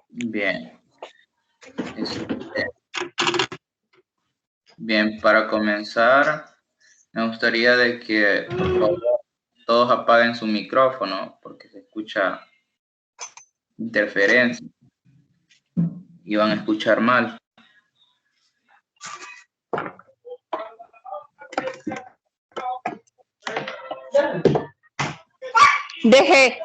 Bien. Bien, para comenzar, me gustaría de que por favor, todos apaguen su micrófono porque se escucha interferencia y van a escuchar mal. Dejé.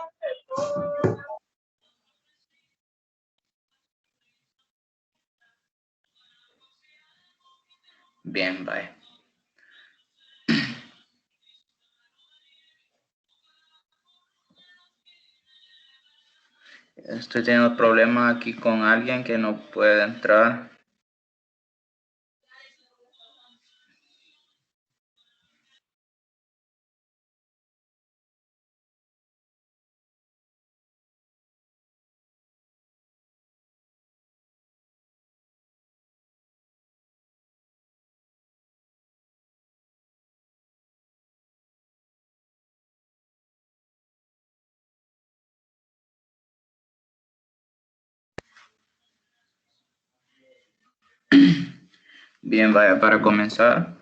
Bien, bye. Estoy teniendo problemas aquí con alguien que no puede entrar. Bien, vaya, para comenzar,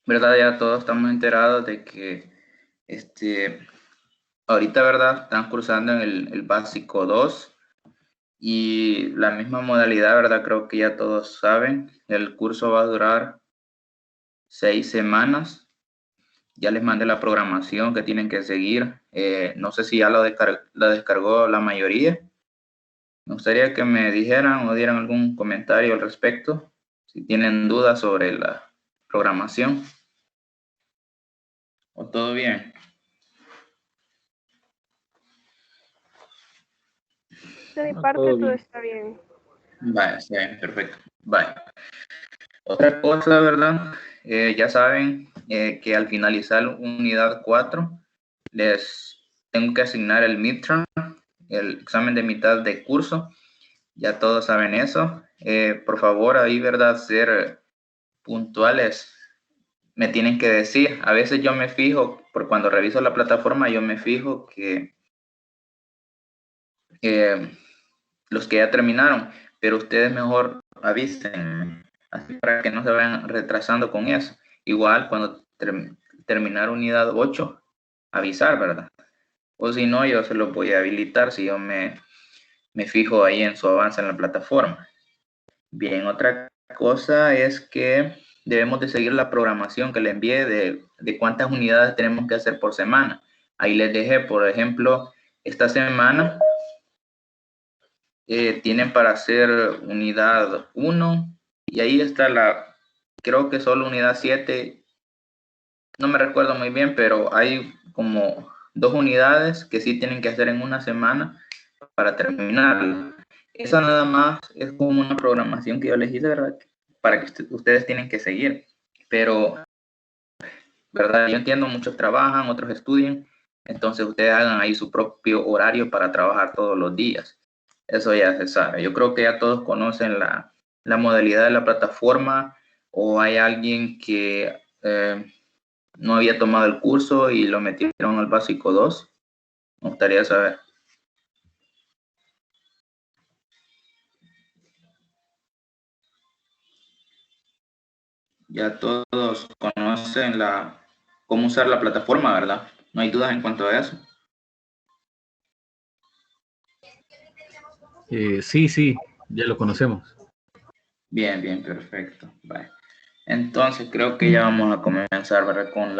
¿verdad? Ya todos estamos enterados de que ahorita, ¿verdad? Están cursando en el básico 2 y la misma modalidad, ¿verdad? Creo que ya todos saben, el curso va a durar 6 semanas. Ya les mandé la programación que tienen que seguir. No sé si ya la descargó la mayoría. Me gustaría que me dijeran o dieran algún comentario al respecto, si tienen dudas sobre la programación. ¿O todo bien? De mi parte todo está bien. Vale, está bien, perfecto. Vale. Otra cosa, ¿verdad? Ya saben que al finalizar unidad 4, les tengo que asignar el midterm, el examen de mitad de curso. Ya todos saben eso. Por favor, ahí, ¿verdad? Ser puntuales. Me tienen que decir. A veces yo me fijo, por cuando reviso la plataforma, yo me fijo que los que ya terminaron, pero ustedes mejor avisen, así para que no se vayan retrasando con eso. Igual, cuando terminar unidad 8, avisar, ¿verdad? O si no, yo se lo voy a habilitar si yo me fijo ahí en su avance en la plataforma. Bien, otra cosa es que debemos de seguir la programación que le envié de cuántas unidades tenemos que hacer por semana. Ahí les dejé, por ejemplo, esta semana tienen para hacer unidad 1 y ahí está creo que solo unidad 7, no me recuerdo muy bien, pero hay como 2 unidades que sí tienen que hacer en una semana para terminar. Esa nada más es como una programación que yo les hice, ¿verdad? Para que ustedes tienen que seguir. Pero, ¿verdad? Yo entiendo, muchos trabajan, otros estudian, entonces ustedes hagan ahí su propio horario para trabajar todos los días. Eso ya se sabe. Yo creo que ya todos conocen la modalidad de la plataforma o hay alguien que no había tomado el curso y lo metieron al básico 2. Me gustaría saber. Ya todos conocen cómo usar la plataforma, ¿verdad? No hay dudas en cuanto a eso. Sí, ya lo conocemos. Bien, bien, perfecto. Vale. Entonces creo que ya vamos a comenzar, ¿verdad? Con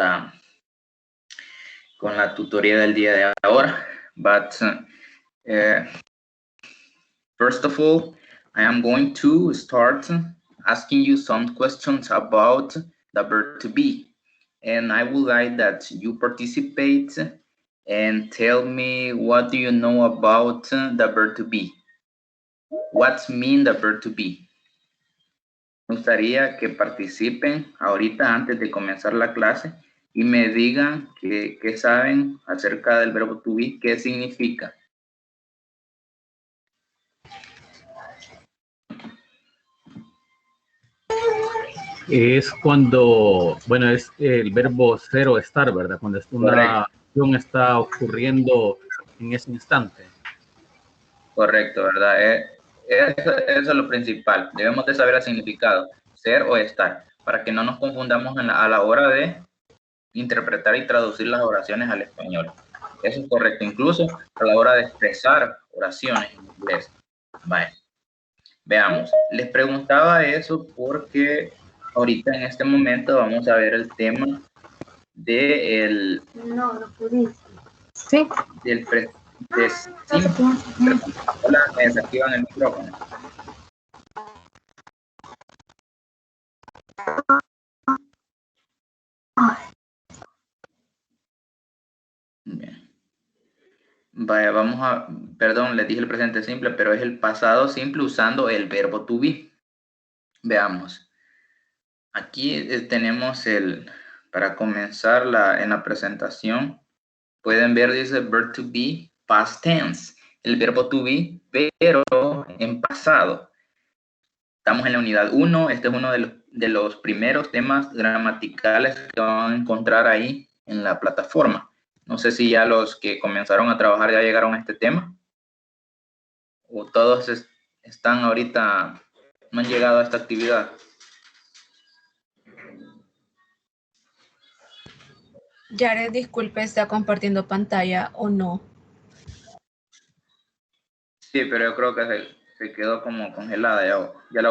la tutoría del día de ahora. But first of all, I am going to start asking you some questions about the verb to be. And I would like that you participate and tell me what do you know about the verb to be. What's mean the verb to be? Me gustaría que participen ahorita antes de comenzar la clase y me digan qué saben acerca del verbo to be, qué significa. Es cuando, bueno, es el verbo ser o estar, ¿verdad? Cuando una Correcto, acción está ocurriendo en ese instante. correcto, ¿verdad? Eso es lo principal. Debemos de saber el significado, ser o estar, para que no nos confundamos a la hora de interpretar y traducir las oraciones al español. Eso es correcto, incluso a la hora de expresar oraciones en inglés. Vale. Veamos, les preguntaba eso porque ahorita en este momento vamos a ver el tema de Sí. del de Hola, me desactivan el micrófono. Bien. Vaya, vamos a, perdón, les dije el presente simple, pero es el pasado simple usando el verbo to be. Veamos. Aquí tenemos para comenzar en la presentación, pueden ver, dice verb to be, past tense, el verbo to be, pero en pasado. Estamos en la unidad 1, este es uno de los primeros temas gramaticales que van a encontrar ahí en la plataforma. No sé si ya los que comenzaron a trabajar ya llegaron a este tema, o todos están ahorita, no han llegado a esta actividad. Jared, disculpe, ¿está compartiendo pantalla o no? Sí, pero yo creo que se quedó como congelada, ya la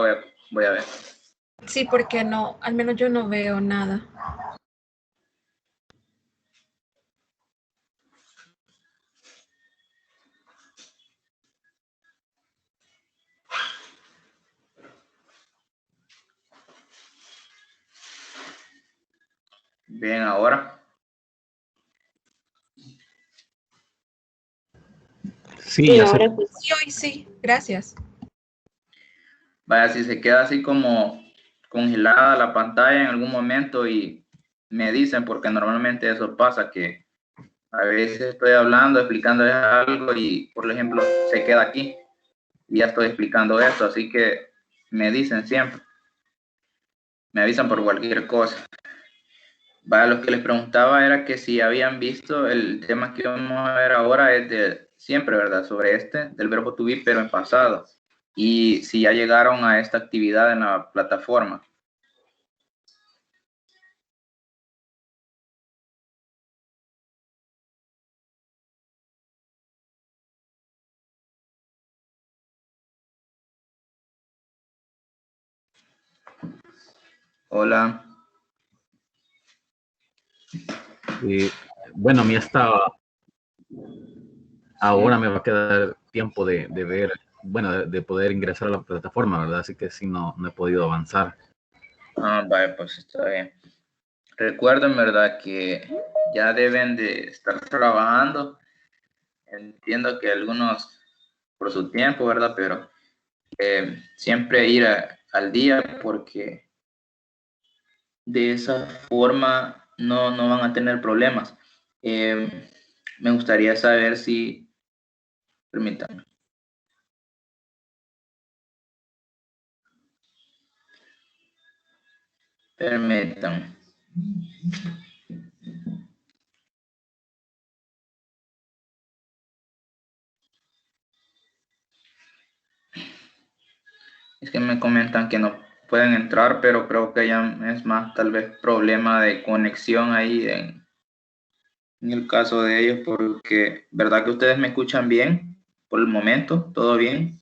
voy a ver. Sí, porque no, al menos yo no veo nada. Bien, ahora. Sí, ya se... Sí, hoy sí, gracias. Vaya, si se queda así como congelada la pantalla en algún momento y me dicen, porque normalmente eso pasa, que a veces estoy hablando, explicándoles algo y, por ejemplo, se queda aquí y ya estoy explicando esto, así que me dicen siempre, me avisan por cualquier cosa. Vaya, lo que les preguntaba era que si habían visto el tema que vamos a ver ahora es de siempre, ¿verdad? Sobre del verbo to be, pero en pasado. Y si ya llegaron a esta actividad en la plataforma. Hola. bueno, a mí estaba... Ahora me va a quedar tiempo de ver, bueno, de poder ingresar a la plataforma, ¿verdad? Así que sí, no he podido avanzar. Ah, vale, pues está bien. Recuerden, ¿verdad? Que ya deben de estar trabajando. Entiendo que algunos por su tiempo, ¿verdad? Pero siempre ir al día porque de esa forma no van a tener problemas. Me gustaría saber si, permítanme. Permítanme. Es que me comentan que no pueden entrar, pero creo que ya es más tal vez problema de conexión ahí en el caso de ellos, porque ¿verdad que ustedes me escuchan bien por el momento? ¿Todo bien?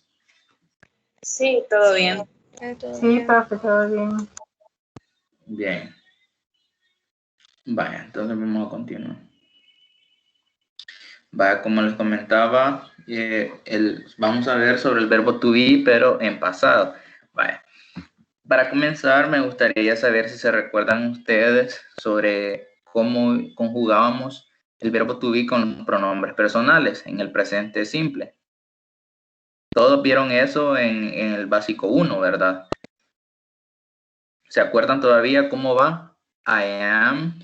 Sí, todo bien. Todo Sí, bien. profe, todo bien. Bien. Vaya, entonces vamos a continuar. Vaya, como les comentaba, vamos a ver sobre el verbo to be, pero en pasado. Vaya. Para comenzar, me gustaría saber si se recuerdan ustedes sobre cómo conjugábamos el verbo to be con los pronombres personales en el presente simple. Todos vieron eso en el básico 1, ¿verdad? ¿Se acuerdan todavía cómo va? I am,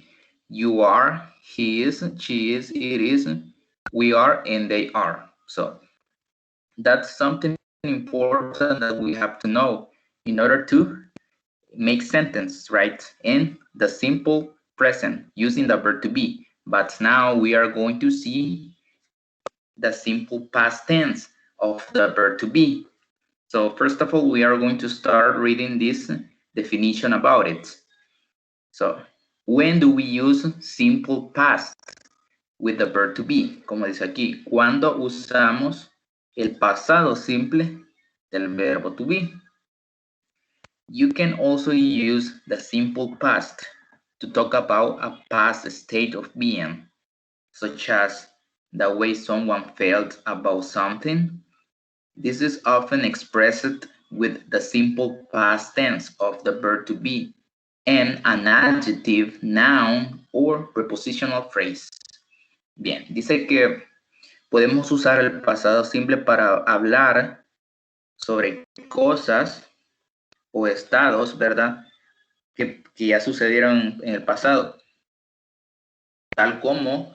you are, he is, she is, it is, we are, and they are. So that's something important that we have to know in order to make sentence, right? In the simple present using the verb to be. But now we are going to see the simple past tense of the verb to be. So first of all, we are going to start reading this definition about it. So, when do we use simple past with the verb to be? Como dice aquí, ¿cuándo usamos el pasado simple del verbo to be? You can also use the simple past to talk about a past state of being, such as the way someone felt about something. This is often expressed with the simple past tense of the verb to be and an adjective, noun, or prepositional phrase. Bien, dice que podemos usar el pasado simple para hablar sobre cosas o estados, ¿verdad? Que ya sucedieron en el pasado. Tal como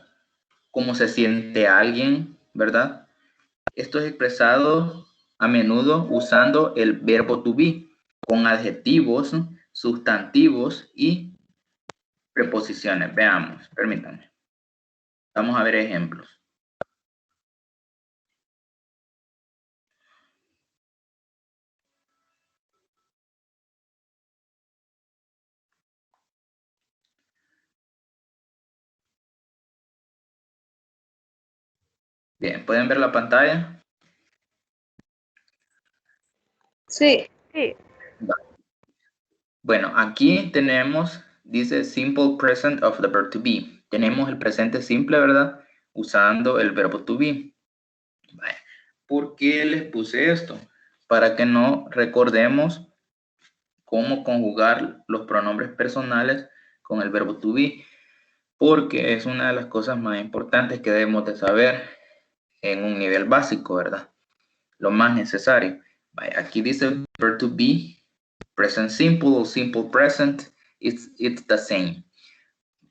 cómo se siente alguien, ¿verdad? Esto es expresado a menudo usando el verbo to be con adjetivos, sustantivos y preposiciones. Veamos, permítanme. Vamos a ver ejemplos. Bien, ¿pueden ver la pantalla? Sí. Bueno, aquí tenemos, dice simple present of the verb to be. Tenemos el presente simple, ¿verdad? Usando el verbo to be. Vale. ¿Por qué les puse esto? Para que no recordemos cómo conjugar los pronombres personales con el verbo to be, porque es una de las cosas más importantes que debemos de saber en un nivel básico, ¿verdad? Lo más necesario. Vale. Aquí dice verb to be, present simple o simple present, it's the same.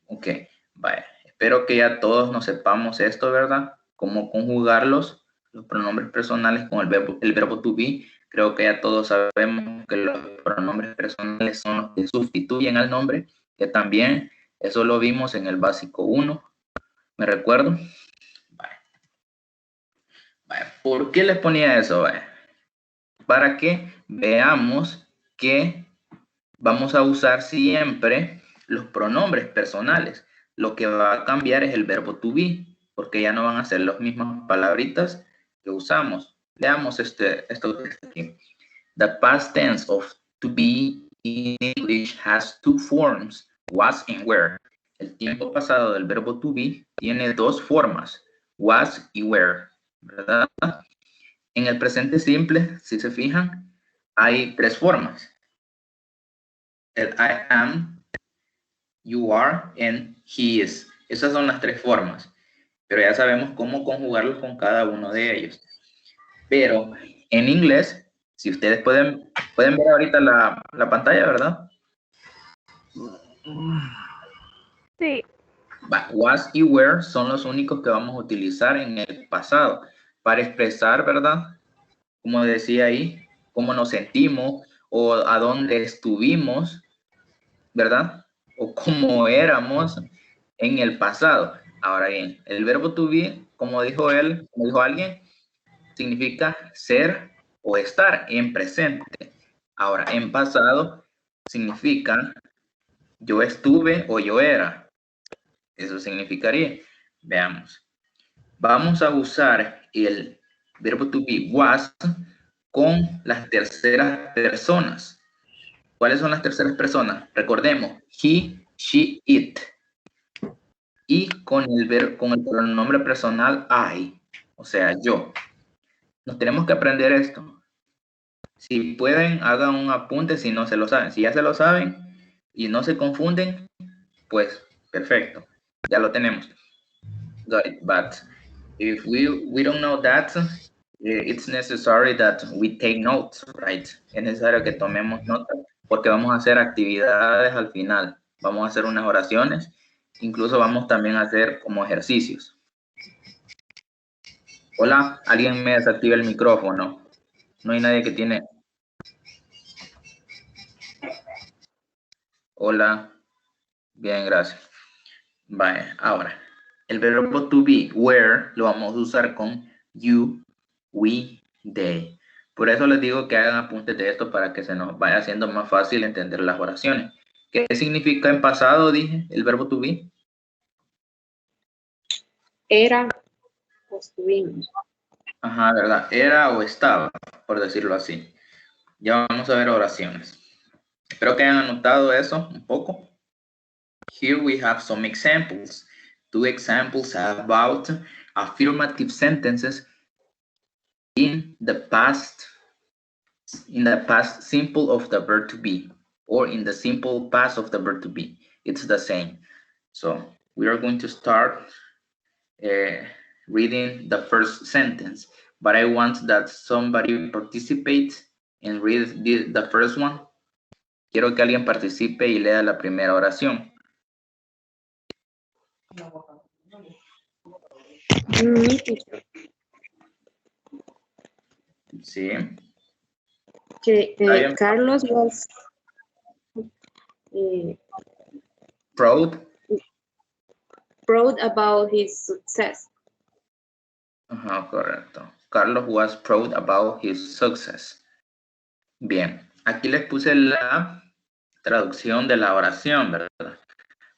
Ok, vaya. Espero que ya todos nos sepamos esto, ¿verdad? Cómo conjugarlos, los pronombres personales con el verbo to be. Creo que ya todos sabemos que los pronombres personales son los que sustituyen al nombre, que también eso lo vimos en el básico 1. ¿Me recuerdo? Vaya. Vaya. ¿Por qué les ponía eso? Vaya. Para que veamos que vamos a usar siempre los pronombres personales. Lo que va a cambiar es el verbo to be, porque ya no van a ser las mismas palabritas que usamos. Veamos esto aquí. The past tense of to be in English has two forms, was and were. El tiempo pasado del verbo to be tiene dos formas, was y were, ¿verdad? En el presente simple, si se fijan, hay tres formas. El I am, you are, and he is. Esas son las tres formas. Pero ya sabemos cómo conjugarlos con cada uno de ellos. Pero en inglés, si ustedes pueden ver ahorita la pantalla, ¿verdad? Sí. Was y were son los únicos que vamos a utilizar en el pasado para expresar, ¿verdad? Como decía ahí, cómo nos sentimos o a dónde estuvimos, ¿verdad? O cómo éramos en el pasado. Ahora bien, el verbo to be, como dijo él, como dijo alguien, significa ser o estar en presente. Ahora, en pasado significa yo estuve o yo era. Eso significaría. Veamos. Vamos a usar el verbo to be was con las terceras personas. ¿Cuáles son las terceras personas? Recordemos, he, she, it. Y con el pronombre personal I, o sea, yo. Nos tenemos que aprender esto. Si pueden, hagan un apunte si no se lo saben. Si ya se lo saben y no se confunden, pues perfecto, ya lo tenemos. Got it. But if we don't know that, it's necessary that we take notes, right? Es necesario que tomemos notas porque vamos a hacer actividades al final. Vamos a hacer unas oraciones, incluso vamos también a hacer como ejercicios. Hola, alguien me desactiva el micrófono. No hay nadie que tiene. Hola. Bien, gracias. Vale, ahora, el verbo to be, were, lo vamos a usar con you, we, they. Por eso les digo que hagan apuntes de esto para que se nos vaya haciendo más fácil entender las oraciones. ¿Qué significa en pasado, dije, el verbo to be? Era o estuvimos. Ajá, ¿verdad? Era o estaba, por decirlo así. Ya vamos a ver oraciones. Espero que hayan anotado eso un poco. Here we have some examples. 2 examples about affirmative sentences in the past simple of the verb to be, or in the simple past of the verb to be. It's the same. So we are going to start reading the first sentence, but I want that somebody participates and read the first one. Quiero que alguien participe y lea la primera oración. Sí. Que Carlos was Proud. proud about his success. Ajá, correcto. Carlos was proud about his success. Bien, aquí les puse la traducción de la oración, ¿verdad?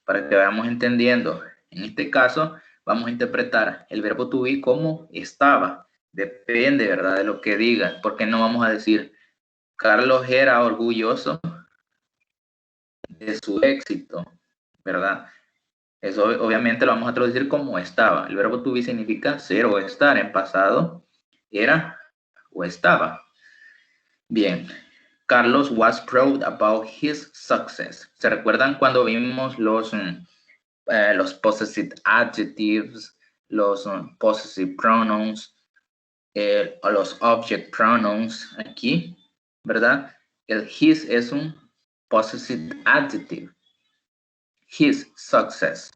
Para que vayamos entendiendo. En este caso, vamos a interpretar el verbo to be como estaba. Depende, ¿verdad? De lo que diga. Porque no vamos a decir, Carlos era orgulloso de su éxito, ¿verdad? Eso obviamente lo vamos a traducir como estaba. El verbo to be significa ser o estar. En pasado, era o estaba. Bien. Carlos was proud about his success. ¿Se recuerdan cuando vimos los possessive adjectives, los possessive pronouns, o los object pronouns aquí, ¿verdad? El his es un possessive adjective. His success.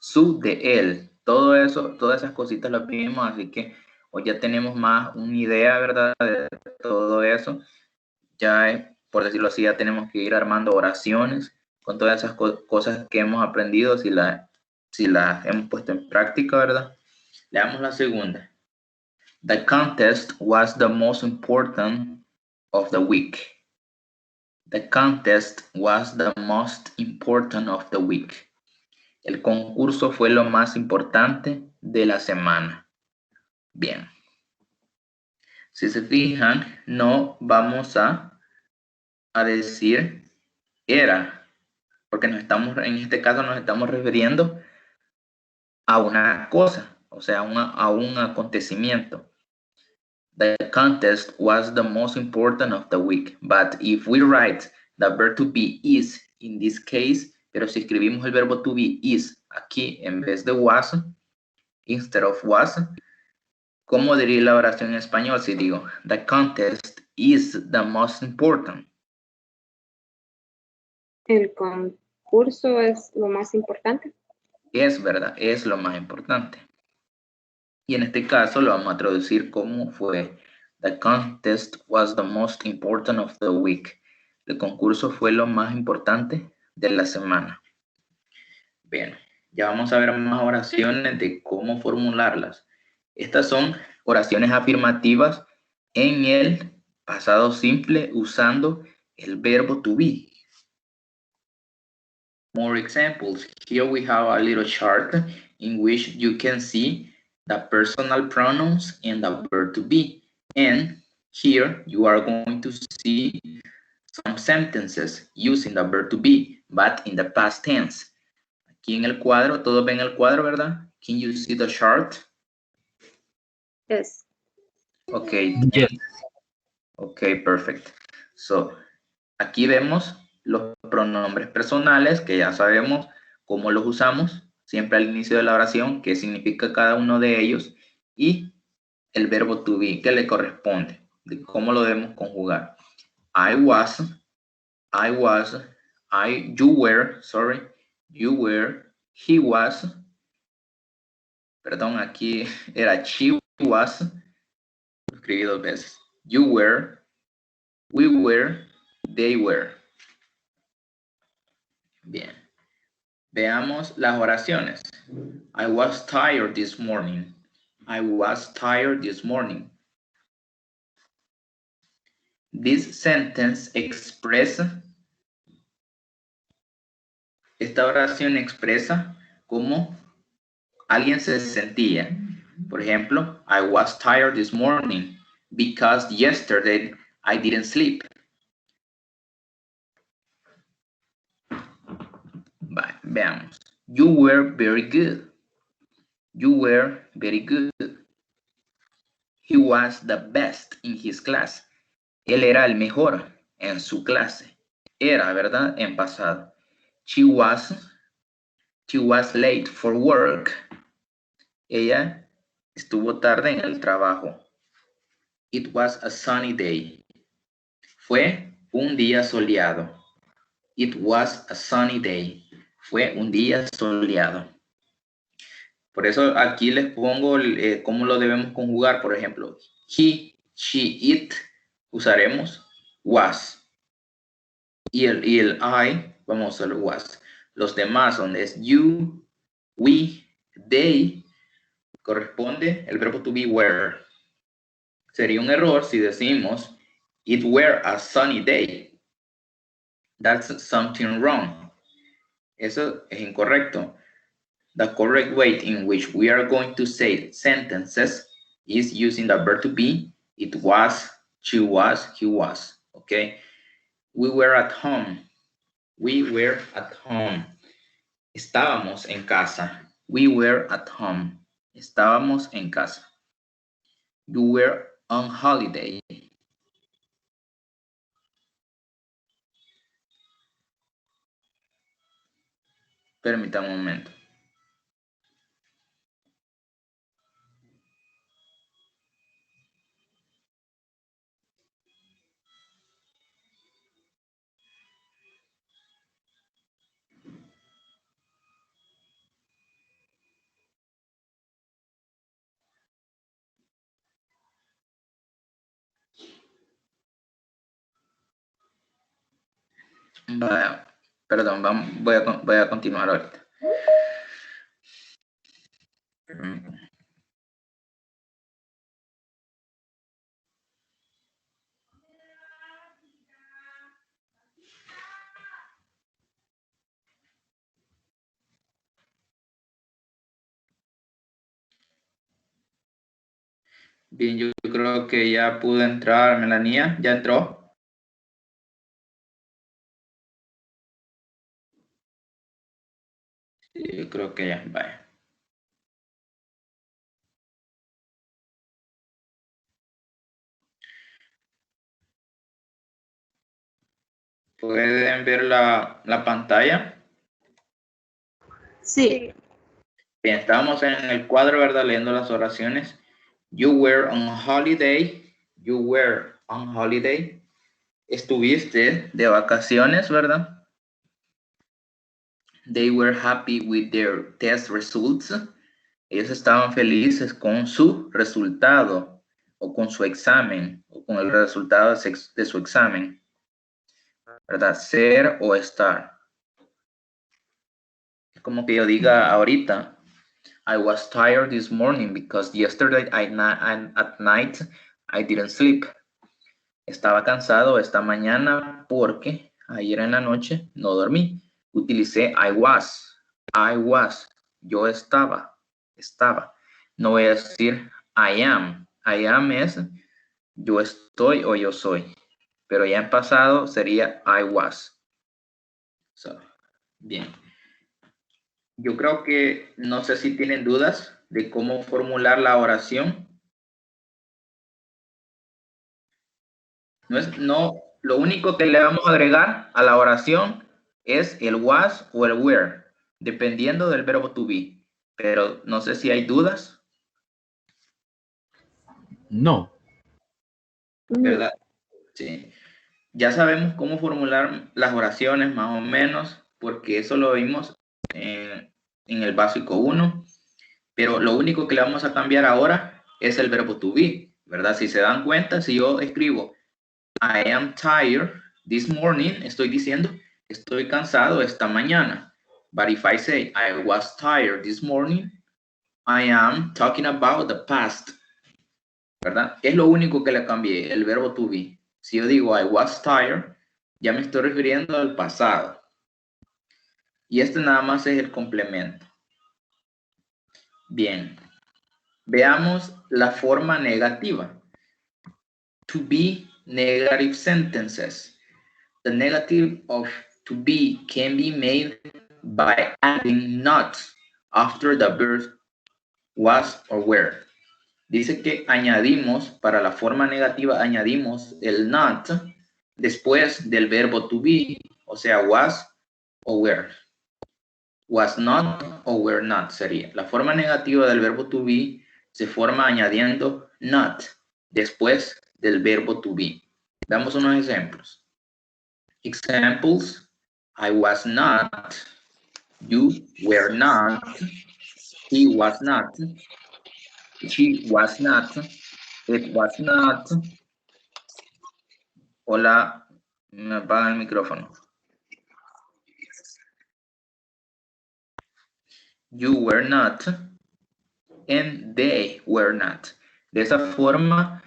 Su de él. Todo eso, todas esas cositas las vimos, así que hoy ya tenemos más una idea, ¿verdad? De todo eso. Ya, por decirlo así, ya tenemos que ir armando oraciones con todas esas cosas que hemos aprendido, si las hemos puesto en práctica, ¿verdad? Leamos la segunda. The contest was the most important of the week. The contest was the most important of the week. El concurso fue lo más importante de la semana. Bien. Si se fijan, no vamos a decir era, porque en este caso nos estamos refiriendo a una cosa, o sea, a un acontecimiento. The contest was the most important of the week, but if we write the verb to be is in this case, pero si escribimos el verbo to be is aquí en vez de was, instead of was, ¿cómo diría la oración en español si digo the contest is the most important? El concurso es lo más importante. Es verdad, es lo más importante. Y en este caso lo vamos a traducir como fue. The contest was the most important of the week. El concurso fue lo más importante de la semana. Bien, ya vamos a ver más oraciones de cómo formularlas. Estas son oraciones afirmativas en el pasado simple usando el verbo to be. More examples. Here we have a little chart in which you can see the personal pronouns and the verb to be. And here you are going to see some sentences using the verb to be, but in the past tense. Aquí en el cuadro, todos ven el cuadro, ¿verdad? Can you see the chart? Yes. Okay. Yes. Okay, perfect. So, aquí vemos los pronombres personales, que ya sabemos cómo los usamos, siempre al inicio de la oración, qué significa cada uno de ellos, y el verbo to be, que le corresponde, de cómo lo debemos conjugar. You were, he was, perdón, aquí era she was, lo escribí 2 veces. You were, we were, they were. Bien. Veamos las oraciones. I was tired this morning. I was tired this morning. This sentence expresa, esta oración expresa cómo alguien se sentía. Por ejemplo, I was tired this morning because yesterday I didn't sleep. Veamos. You were very good. You were very good. He was the best in his class. Él era el mejor en su clase. Era, ¿verdad? En pasado. She was late for work. Ella estuvo tarde en el trabajo. It was a sunny day. Fue un día soleado. It was a sunny day. Fue un día soleado. Por eso aquí les pongo cómo lo debemos conjugar. Por ejemplo, he, she, it, usaremos was. Y el I, vamos a usar was. Los demás son es you, we, they, corresponde el verbo to be were. Sería un error si decimos it were a sunny day. That's something wrong. Eso es incorrecto. The correct way in which we are going to say sentences is using the verb to be. It was, she was, he was. Okay. We were at home. We were at home. Estábamos en casa. We were at home. Estábamos en casa. You were on holiday. Permítame un momento. Perdón, voy a continuar ahorita. Bien, yo creo que ya pudo entrar Melania. ¿Ya entró? Sí, yo creo que ya. Vaya. ¿Pueden ver la pantalla? Sí. Bien, estábamos en el cuadro, ¿verdad? Leyendo las oraciones. You were on holiday. You were on holiday. Estuviste de vacaciones, ¿verdad? They were happy with their test results. Ellos estaban felices con su resultado o con su examen o con el resultado de su examen. ¿Verdad? Ser o estar. Es como que yo diga ahorita, I was tired this morning because yesterday at night I didn't sleep. Estaba cansado esta mañana porque ayer en la noche no dormí. Utilicé I was. Yo estaba. No voy a decir I am. I am es yo estoy o yo soy. Pero ya en pasado sería I was. Bien. Yo creo que no sé si tienen dudas de cómo formular la oración. Lo único que le vamos a agregar a la oración es el was o el were, dependiendo del verbo to be. Pero no sé si hay dudas. No. ¿Verdad? Sí. Ya sabemos cómo formular las oraciones más o menos, porque eso lo vimos en el básico 1. Pero lo único que le vamos a cambiar ahora es el verbo to be, ¿verdad? Si se dan cuenta, si yo escribo I am tired this morning, estoy diciendo estoy cansado esta mañana. But if I say, I was tired this morning, I am talking about the past. ¿Verdad? Es lo único que le cambié, el verbo to be. Si yo digo, I was tired, ya me estoy refiriendo al pasado. Y este nada más es el complemento. Bien. Veamos la forma negativa. To be negative sentences. The negative of to be can be made by adding not after the verb was or were. Dice que añadimos, para la forma negativa, añadimos el not después del verbo to be, o sea, was o were. Was not o were not sería. La forma negativa del verbo to be se forma añadiendo not después del verbo to be. Damos unos ejemplos. Examples: I was not, you were not, he was not, she was not, it was not. Hola, me apagan el micrófono. You were not, and they were not. De esa forma,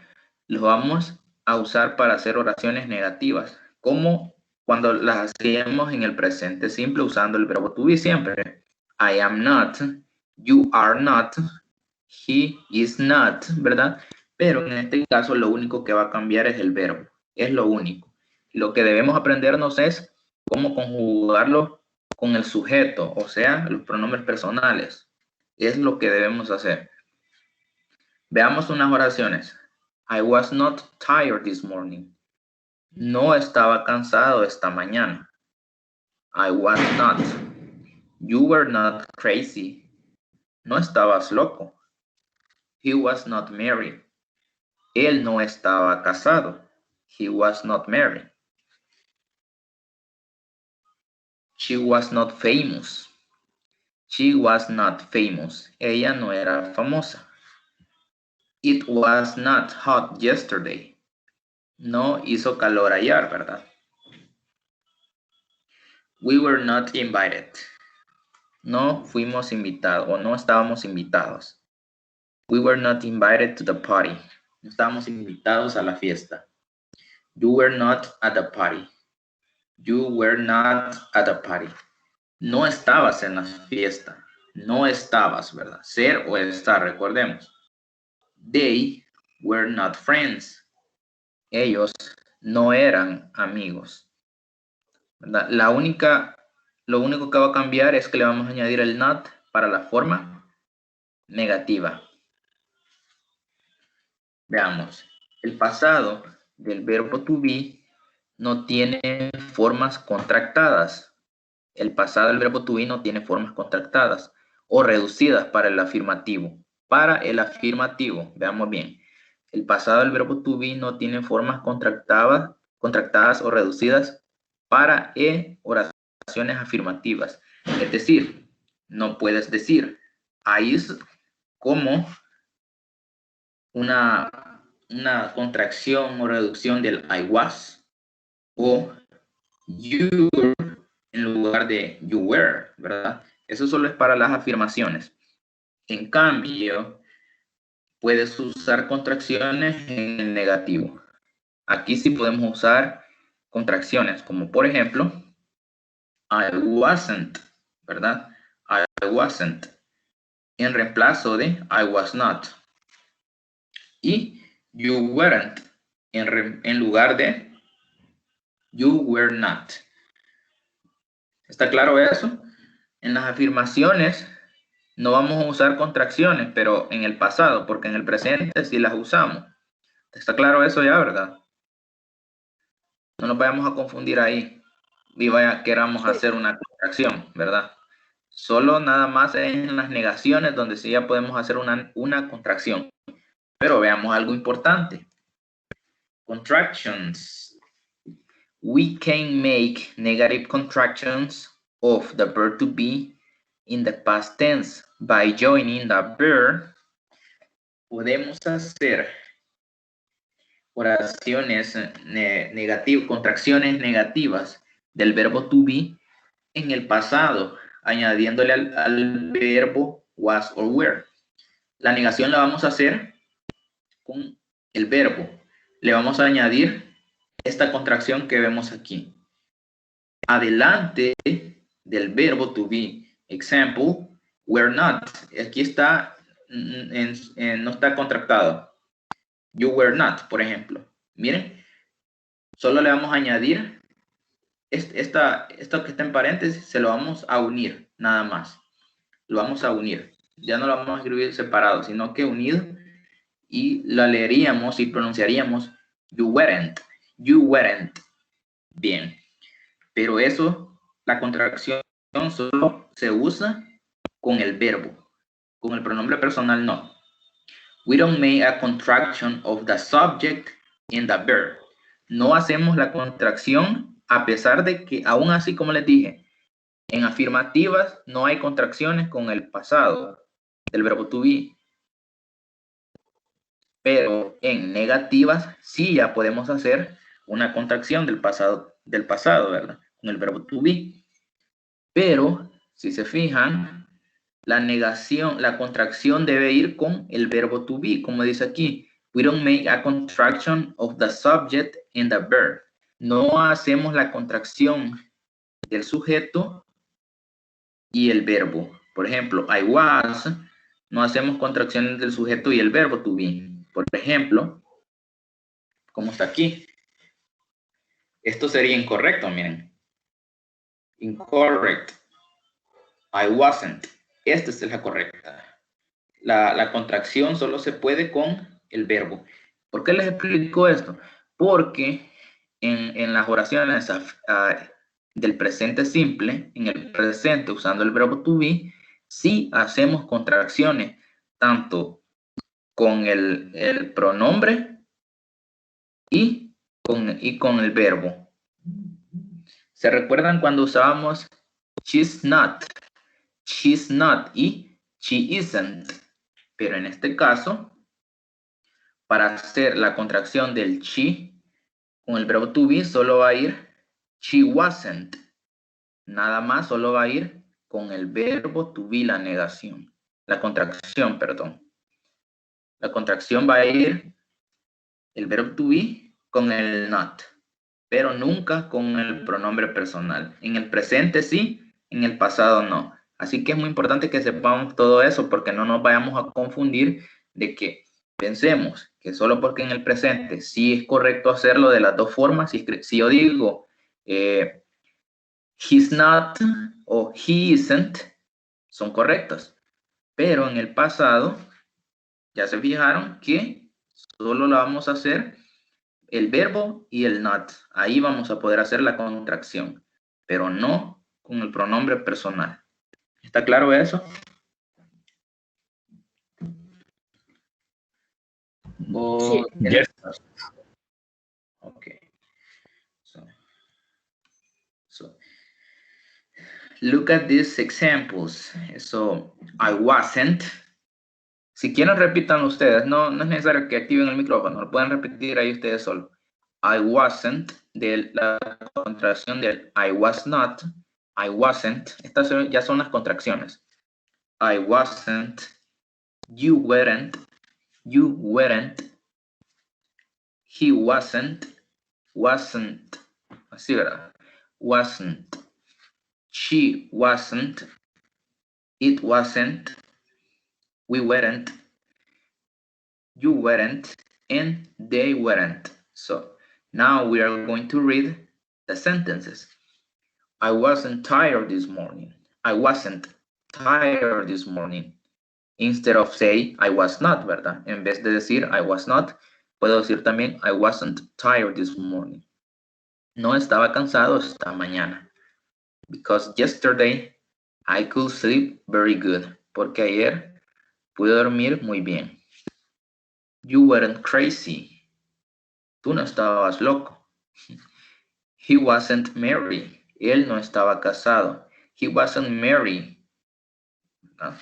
lo vamos a usar para hacer oraciones negativas, como cuando las hacemos en el presente simple usando el verbo to be siempre. I am not, you are not, he is not, ¿verdad? Pero en este caso lo único que va a cambiar es el verbo, es lo único. Lo que debemos aprendernos es cómo conjugarlo con el sujeto, o sea, los pronombres personales. Es lo que debemos hacer. Veamos unas oraciones. I was not tired this morning. No estaba cansado esta mañana. I was not. You were not crazy. No estabas loco. He was not married. Él no estaba casado. He was not married. She was not famous. She was not famous. Ella no era famosa. It was not hot yesterday. No hizo calor ayer, ¿verdad? We were not invited. No fuimos invitados o no estábamos invitados. We were not invited to the party. No estábamos invitados a la fiesta. You were not at the party. You were not at the party. No estabas en la fiesta. No estabas, ¿verdad? Ser o estar, recordemos. They were not friends. Ellos no eran amigos. ¿Verdad? Lo único que va a cambiar es que le vamos a añadir el not para la forma negativa. Veamos. El pasado del verbo to be no tiene formas contractadas. El pasado del verbo to be no tiene formas contractadas o reducidas para el afirmativo. Para el afirmativo, veamos bien. El pasado del verbo to be no tiene formas contractadas o reducidas para oraciones afirmativas. Es decir, no puedes decir I is como una contracción o reducción del I was o you en lugar de you were, ¿verdad? Eso solo es para las afirmaciones. En cambio, puedes usar contracciones en el negativo. Aquí sí podemos usar contracciones, como por ejemplo, I wasn't, ¿verdad? I wasn't, en reemplazo de I was not. Y you weren't, en lugar de you were not. ¿Está claro eso? En las afirmaciones no vamos a usar contracciones, pero en el pasado, porque en el presente sí las usamos. ¿Está claro eso ya, verdad? No nos vayamos a confundir ahí y queramos hacer una contracción, ¿verdad? Solo nada más en las negaciones donde sí ya podemos hacer una contracción. Pero veamos algo importante. Contractions. We can make negative contractions of the verb to be in the past tense by joining the verb. Podemos hacer oraciones negativas, contracciones negativas del verbo to be en el pasado, añadiéndole al verbo was or were. La negación la vamos a hacer con el verbo. Le vamos a añadir esta contracción que vemos aquí. Adelante del verbo to be. Example, were not. Aquí está, no está contractado. You were not, por ejemplo. Miren, solo le vamos a añadir esto que está en paréntesis, se lo vamos a unir, nada más. Lo vamos a unir. Ya no lo vamos a escribir separado, sino que unido, y lo leeríamos y pronunciaríamos you weren't. You weren't. Bien. Pero eso, la contracción solo se usa con el verbo. Con el pronombre personal no. We don't make a contraction of the subject in the verb. No hacemos la contracción a pesar de que, aún así como les dije, en afirmativas no hay contracciones con el pasado del verbo to be. Pero en negativas sí ya podemos hacer una contracción del pasado, ¿verdad? Con el verbo to be. Pero, si se fijan, la negación, la contracción debe ir con el verbo to be, como dice aquí. We don't make a contraction of the subject in the verb. No hacemos la contracción del sujeto y el verbo. Por ejemplo, I was, no hacemos contracciones del sujeto y el verbo to be. Por ejemplo, como está aquí. Esto sería incorrecto, miren. Incorrect. I wasn't. Esta es la correcta. La contracción solo se puede con el verbo. ¿Por qué les explico esto? Porque en las oraciones del presente simple, en el presente usando el verbo to be, sí hacemos contracciones, tanto con el pronombre y con el verbo. ¿Se recuerdan cuando usábamos she's not y she isn't? Pero en este caso, para hacer la contracción del she con el verbo to be, solo va a ir she wasn't. Nada más, solo va a ir con el verbo to be, la negación. La contracción, perdón. La contracción va a ir el verbo to be con el not, pero nunca con el pronombre personal. En el presente sí, en el pasado no. Así que es muy importante que sepamos todo eso, porque no nos vayamos a confundir de que pensemos que solo porque en el presente sí es correcto hacerlo de las dos formas. Si yo digo he's not o he isn't, son correctos. Pero en el pasado, ya se fijaron que solo lo vamos a hacer el verbo y el not. Ahí vamos a poder hacer la contracción, pero no con el pronombre personal. ¿Está claro eso? Sí. Yes. Okay. So look at these examples. So I wasn't. Si quieren repitan ustedes, no es necesario que activen el micrófono, lo pueden repetir ahí ustedes solo. I wasn't, de la contracción del I was not, I wasn't. Estas ya son las contracciones. I wasn't, you weren't, he wasn't, así verdad, wasn't, she wasn't, it wasn't, we weren't, you weren't, and they weren't. So now we are going to read the sentences. I wasn't tired this morning. I wasn't tired this morning. Instead of say I was not, ¿verdad? En vez de decir I was not, puedo decir también I wasn't tired this morning. No estaba cansado esta mañana. Because yesterday I could sleep very good. Porque ayer pude dormir muy bien. You weren't crazy. Tú no estabas loco. He wasn't married. Él no estaba casado. He wasn't married. No.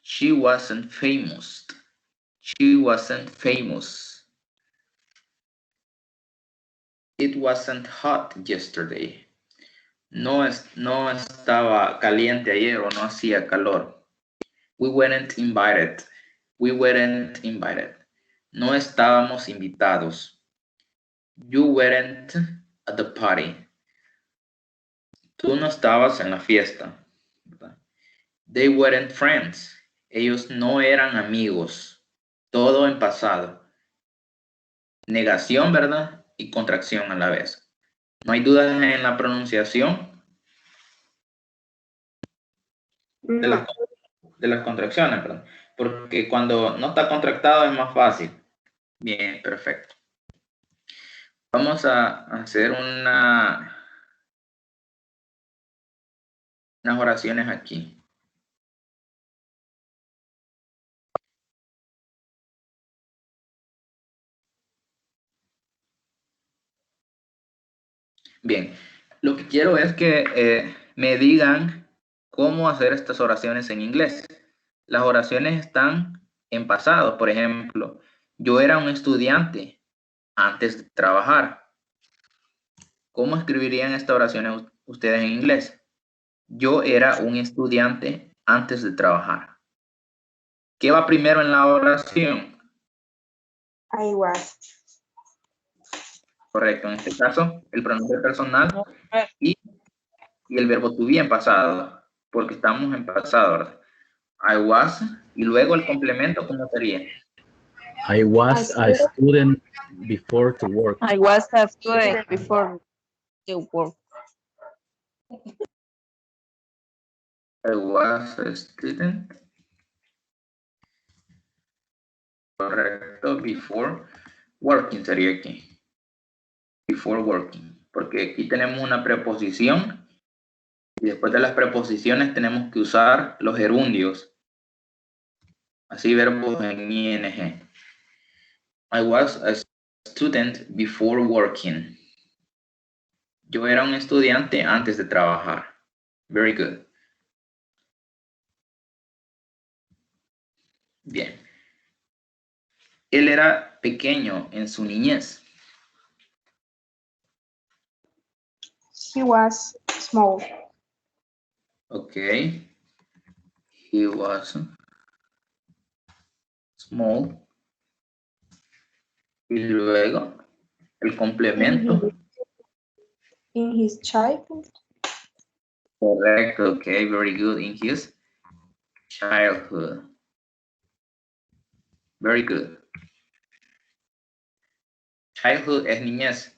She wasn't famous. She wasn't famous. It wasn't hot yesterday. No estaba caliente ayer o no hacía calor. We weren't invited. We weren't invited. No estábamos invitados. You weren't at the party. Tú no estabas en la fiesta. They weren't friends. Ellos no eran amigos. Todo en pasado. Negación, ¿verdad? Y contracción a la vez. No hay dudas en la pronunciación de las contracciones, perdón. Porque cuando no está contractado es más fácil. Bien, perfecto. Vamos a hacer unas oraciones aquí. Bien, lo que quiero es que me digan cómo hacer estas oraciones en inglés. Las oraciones están en pasado. Por ejemplo, yo era un estudiante antes de trabajar. ¿Cómo escribirían estas oraciones ustedes en inglés? Yo era un estudiante antes de trabajar. ¿Qué va primero en la oración? I was. Correcto, en este caso, el pronombre personal y el verbo to be en pasado, porque estamos en pasado, ¿verdad? I was, y luego el complemento, ¿cómo sería? I was a student before to work. I was a student before to work. I was a student. Correcto, before working sería aquí. Before working, porque aquí tenemos una preposición y después de las preposiciones tenemos que usar los gerundios. Así verbos en ing. I was a student before working. Yo era un estudiante antes de trabajar. Very good. Bien. Él era pequeño en su niñez. He was small. Okay. He was small. Y luego el complemento. In his childhood. Correcto. Okay, very good. In his childhood. Very good. Childhood es niñez.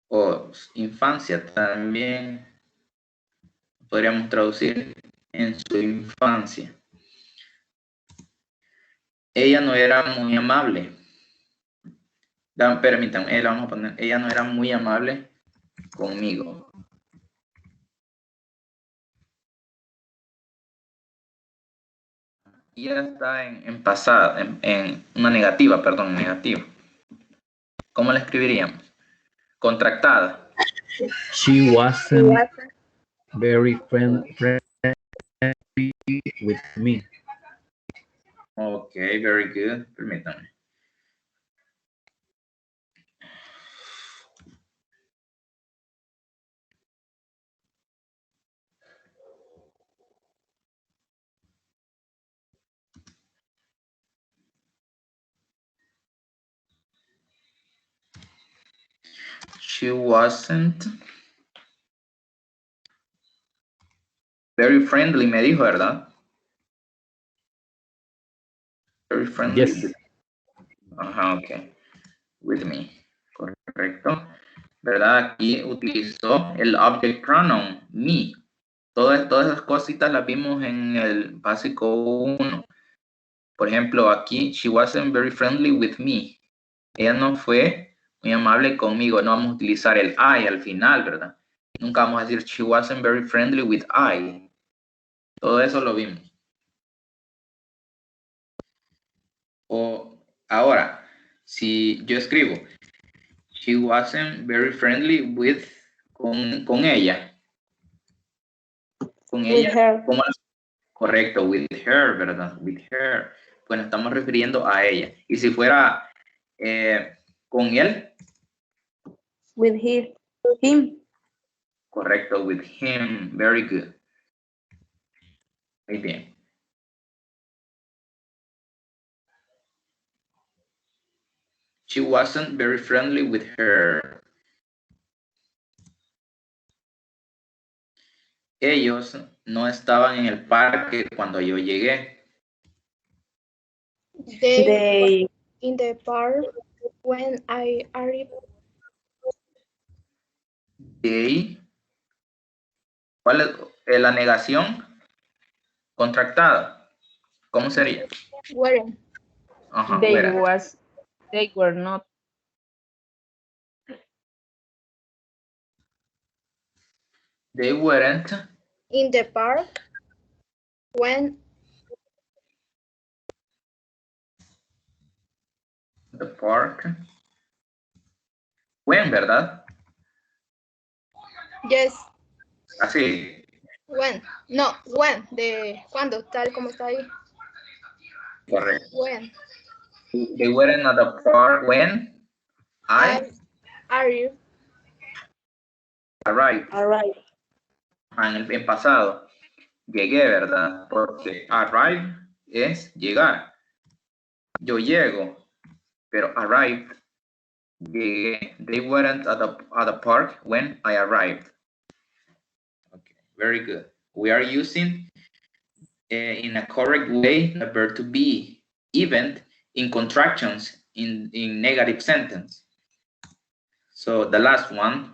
O infancia también. Podríamos traducir en su infancia. Ella no era muy amable. Permítanme, vamos a poner, ella no era muy amable conmigo. Y ya está en pasado, en una negativa, perdón, negativa. ¿Cómo la escribiríamos? Contractada. She wasn't very friendly with me. Okay, very good. Permítanme. She wasn't very friendly, me dijo, ¿verdad? Very friendly. Yes. Ajá, ok. With me. Correcto. ¿Verdad? Aquí utilizó el object pronoun, me. Todas esas cositas las vimos en el básico 1. Por ejemplo, aquí, she wasn't very friendly with me. Ella no fue muy amable conmigo. No vamos a utilizar el I al final, ¿verdad? Nunca vamos a decir, she wasn't very friendly with I. Todo eso lo vimos. O ahora, si yo escribo, she wasn't very friendly with, con ella. Con ella. Her. ¿Cómo? Correcto, with her, ¿verdad? With her. Bueno, estamos refiriendo a ella. Y si fuera Con él. With him. Correcto, with him. Very good. Muy bien. She wasn't very friendly with her. Ellos no estaban en el parque cuando yo llegué. They In the park when I arrived. They, ¿cuál es la negación? Contractada. ¿Cómo sería? Weren't. Ajá, They fuera. were not. They weren't In the park when the park. When, ¿verdad? yes, Así. when. No, when. De cuando, tal como está ahí. Correcto. When. They weren't at the park when I Arrived. arrived. arrived. En pasado. Llegué, ¿verdad? Porque arrive es llegar. Yo llego, pero arrived, llegué. They weren't at the park when I arrived. Okay, very good. We are using in a correct way the verb to be, even in contractions in negative sentence. So the last one.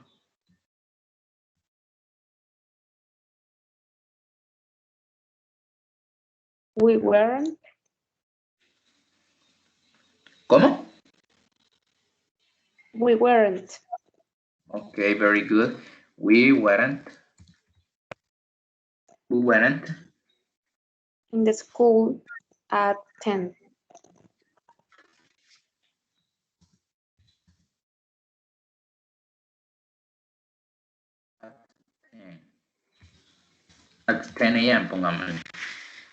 We weren't. ¿Cómo? We weren't. Okay, very good. We weren't In the school at 10. at 10 a.m. pongámosle.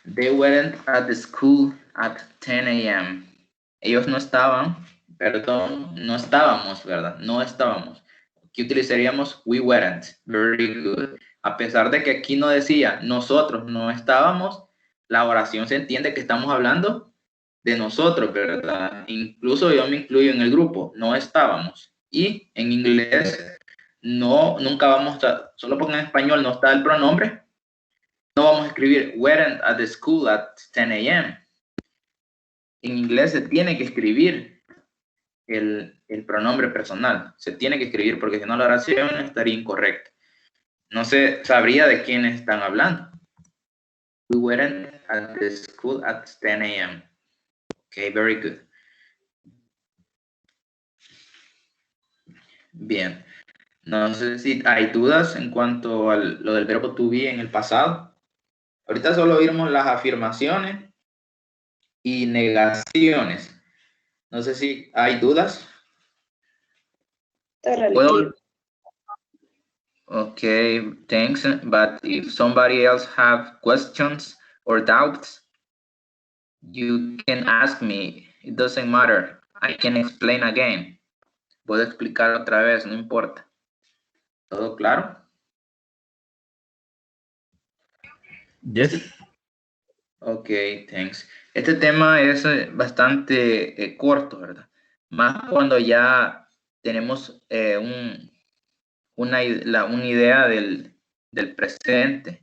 They weren't at the school at 10 a.m. Ellos no estaban, perdón, no estábamos, ¿verdad? No estábamos. Aquí utilizaríamos we weren't. Very good. A pesar de que aquí no decía nosotros no estábamos, la oración se entiende que estamos hablando de nosotros, ¿verdad? Incluso yo me incluyo en el grupo, no estábamos. Y en inglés, no, nunca vamos a, solo porque en español no está el pronombre, no vamos a escribir weren't at the school at 10 a.m. En inglés se tiene que escribir el pronombre personal. Se tiene que escribir porque si no la oración estaría incorrecta. No se sabría de quién están hablando. We weren't at the school at 10 a.m. Okay, very good. Bien. No sé si hay dudas en cuanto a lo del verbo to be en el pasado. Ahorita solo vimos las afirmaciones y negaciones. No sé si hay dudas. Totally. Okay, thanks. But if somebody else have questions or doubts, you can ask me. It doesn't matter. I can explain again. Puedo explicar otra vez, no importa. ¿Todo claro? Yes. Ok, thanks. Este tema es bastante corto, ¿verdad? Más cuando ya tenemos una idea del presente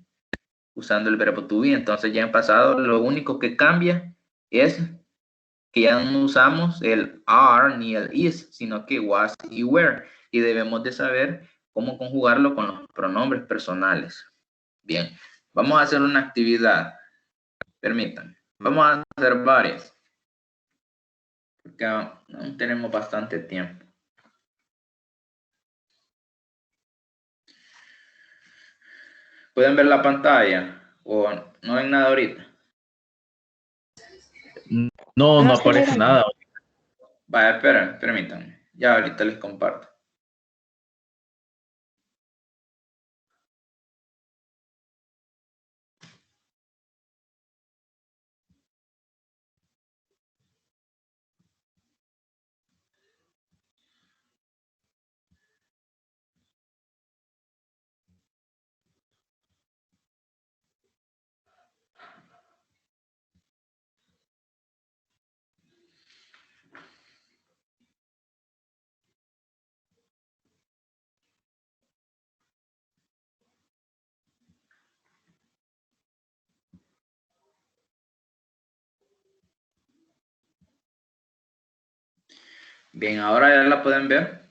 usando el verbo to be. Entonces ya en pasado lo único que cambia es que ya no usamos el are ni el is, sino que was y were. Y debemos de saber cómo conjugarlo con los pronombres personales. Bien, vamos a hacer una actividad. Permítanme. Vamos a hacer varias. Porque aún tenemos bastante tiempo. ¿Pueden ver la pantalla? ¿O no ven nada ahorita? No, no No, sí, aparece mira. nada. Vaya, esperen, permítanme. Ya ahorita les comparto. Bien, ahora ya la pueden ver.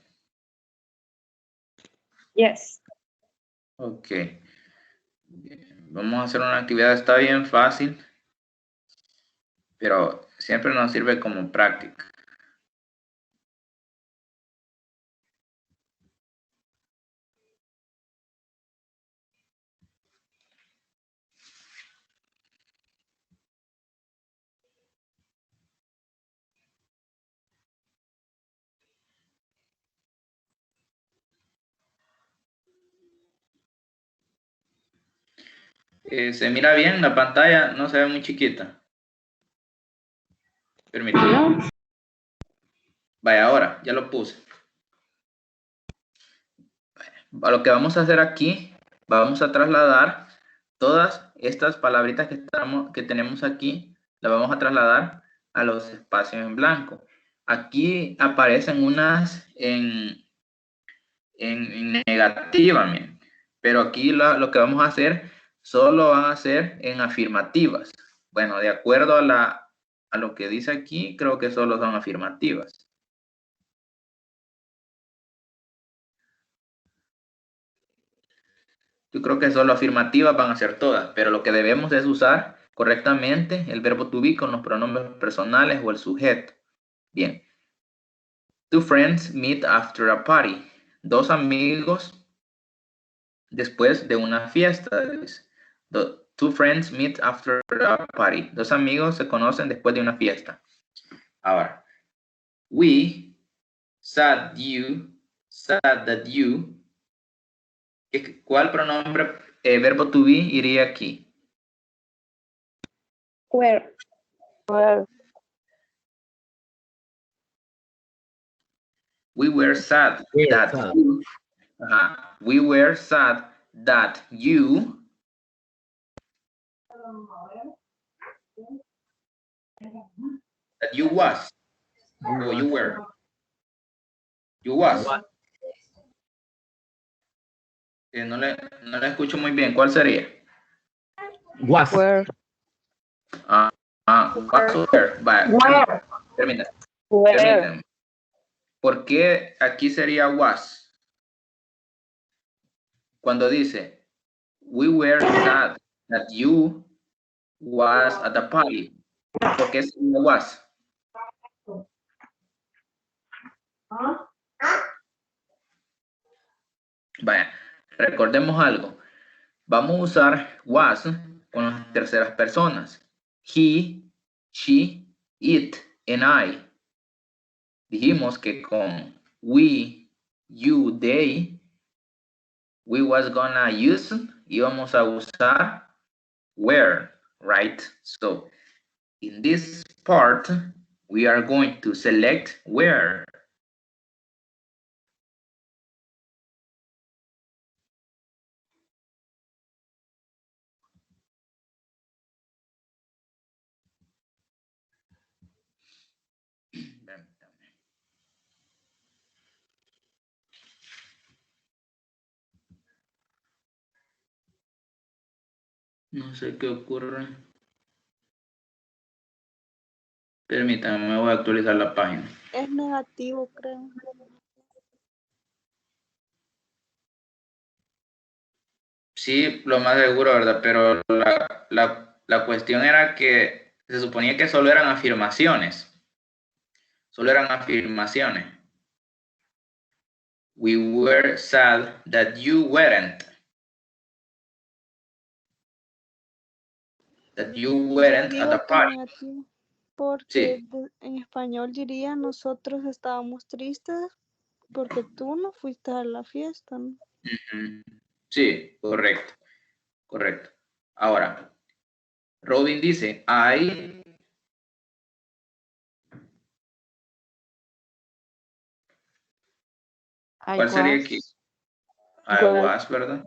Yes. Ok. Bien, vamos a hacer una actividad, está bien fácil, pero siempre nos sirve como práctica. ¿Se mira bien la pantalla? No se ve muy chiquita. Permítame. No. Vaya, ahora, ya lo puse. A lo que vamos a hacer aquí, vamos a trasladar todas estas palabritas que tenemos aquí, las vamos a trasladar a los espacios en blanco. Aquí aparecen unas en negativa, miren. Pero aquí lo que vamos a hacer, solo van a ser en afirmativas. Bueno, de acuerdo a lo que dice aquí, creo que solo son afirmativas. Yo creo que solo afirmativas van a ser todas, pero lo que debemos es usar correctamente el verbo to be con los pronombres personales o el sujeto. Bien. Two friends meet after a party. Dos amigos después de una fiesta. Two friends meet after a party. Dos amigos se conocen después de una fiesta. Ahora, we sad that you. ¿Cuál pronombre, verbo to be iría aquí? Where? Where? We were sad that you. We were sad that you. That you was. O you were. You was. No le escucho muy bien. ¿Cuál sería? Was. Where? Was o were. Vale. Where? Permítame. Where? Permítame. ¿Por qué aquí sería was? Cuando dice, we were sad that you was at the party. ¿Por qué sería was? Vaya, recordemos algo. Vamos a usar was con las terceras personas. He, she, it, and I. Dijimos que con we, you, they, we was gonna use, íbamos a usar were, right? So, in this part, we are going to select where. No sé qué ocurre. Permítanme, me voy a actualizar la página. Es negativo, creo. Sí, lo más seguro, ¿verdad? Pero la cuestión era que se suponía que solo eran afirmaciones. Solo eran afirmaciones. We were sad that you weren't. That you weren't at the party. Negativo, porque Sí. en español diría nosotros estábamos tristes porque tú no fuiste a la fiesta, ¿no? Sí, correcto. Correcto. Ahora, Robin dice, ¿cuál sería aquí? I was, ¿verdad?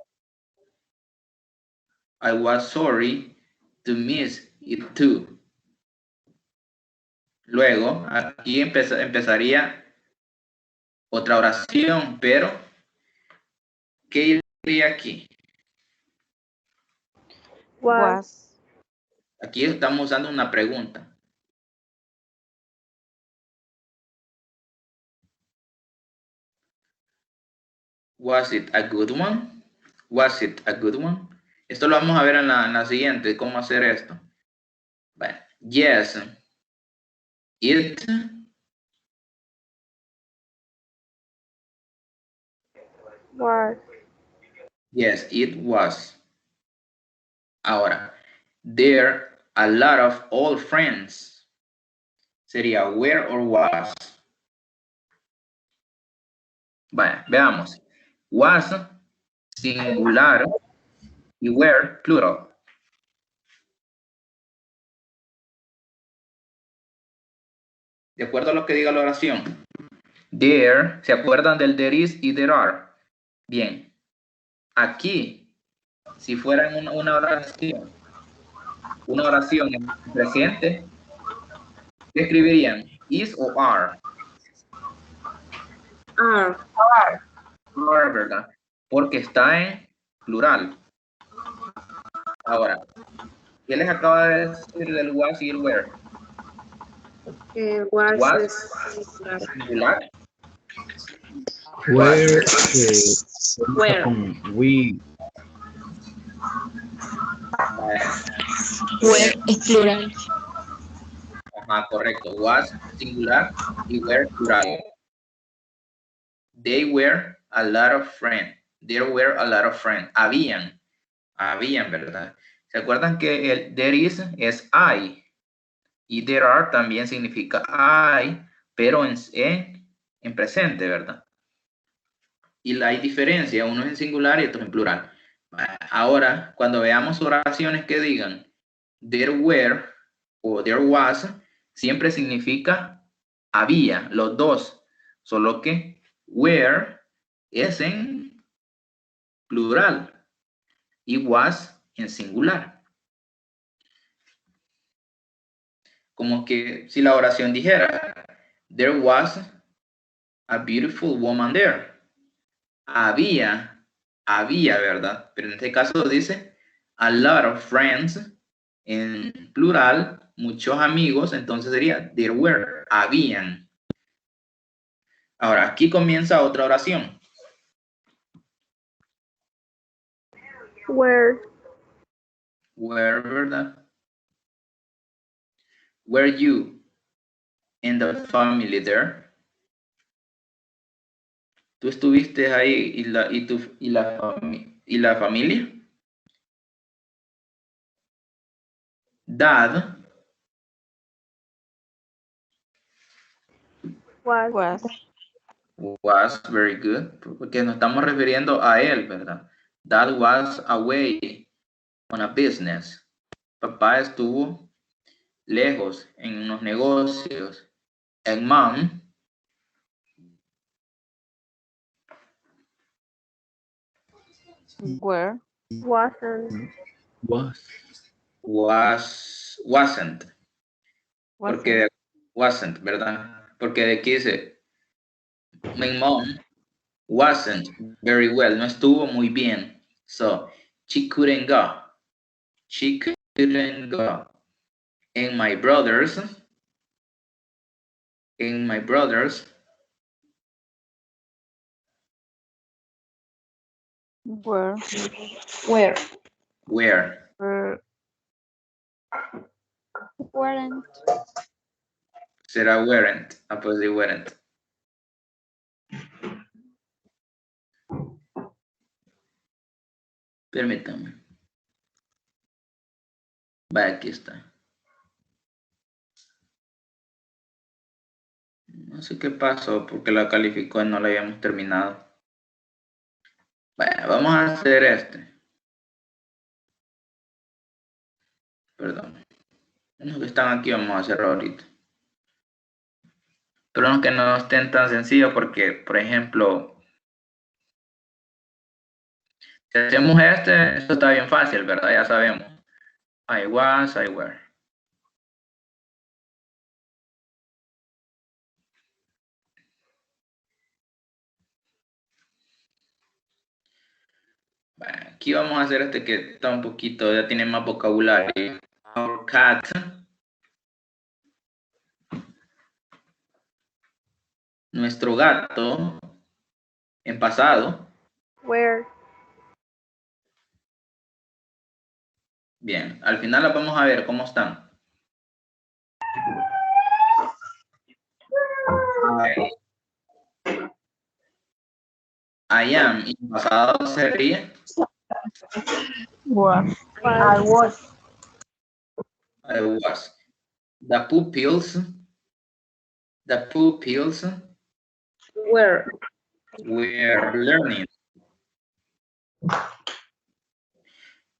I was sorry to miss it too. Luego, aquí empezaría otra oración, pero ¿qué iría aquí? Was. Aquí estamos usando una pregunta. Was it a good one? Was it a good one? Esto lo vamos a ver en la siguiente, cómo hacer esto. Bueno, yes, it Was. yes, it was. Ahora, there a lot of old friends. Sería were or was. Bueno, veamos. Was singular y were plural. De acuerdo a lo que diga la oración. There, ¿se acuerdan del there is y there are? Bien. Aquí, si fuera una oración en presente, ¿qué escribirían? Is o are. Are. Are, ¿verdad? Porque está en plural. Ahora, ¿qué les acaba de decir del was y el were? Was Was es singular. Where, Where. con we, Where es plural. Ajá, correcto. Was singular y were plural. They were a lot of friends. There were a lot of friends. Habían, ¿verdad? ¿Se acuerdan que el there is es I? Y there are también significa I, pero en presente, ¿verdad? Y hay diferencia, uno es en singular y otro en plural. Ahora, cuando veamos oraciones que digan there were o there was, siempre significa había, los dos, solo que were es en plural y was en singular. Como que si la oración dijera there was a beautiful woman there. Había, ¿verdad? Pero en este caso dice a lot of friends en plural, muchos amigos, entonces sería there were, habían. Ahora, aquí comienza otra oración. Where. Were, ¿verdad? Were you and the family there? ¿Tú estuviste ahí y la familia? Dad Was. was very good, porque nos estamos refiriendo a él, ¿verdad? Dad was away on a business. Papá estuvo lejos en unos negocios. And mom Where. Wasn't. wasn't. Porque wasn't, ¿verdad? Porque aquí dice my mom wasn't very well. No estuvo muy bien. So she couldn't go. She couldn't go. And my brothers Where. Where. Weren't. Será weren't. Ah, pues sí, weren't. Permítame. Va, aquí está. No sé qué pasó porque la calificó y no la habíamos terminado. Bueno, vamos a hacer este. Perdón. Los que están aquí vamos a hacerlo ahorita. Pero no que no estén tan sencillos porque, por ejemplo, si hacemos esto está bien fácil, ¿verdad? Ya sabemos. I was, I were. Bueno, aquí vamos a hacer este que está un poquito, ya tiene más vocabulario. Our cat. Nuestro gato, en pasado, Where. Bien, al final las vamos a ver cómo están. I am, y pasado sería Was. I was. I was. The pupils Where. were learning.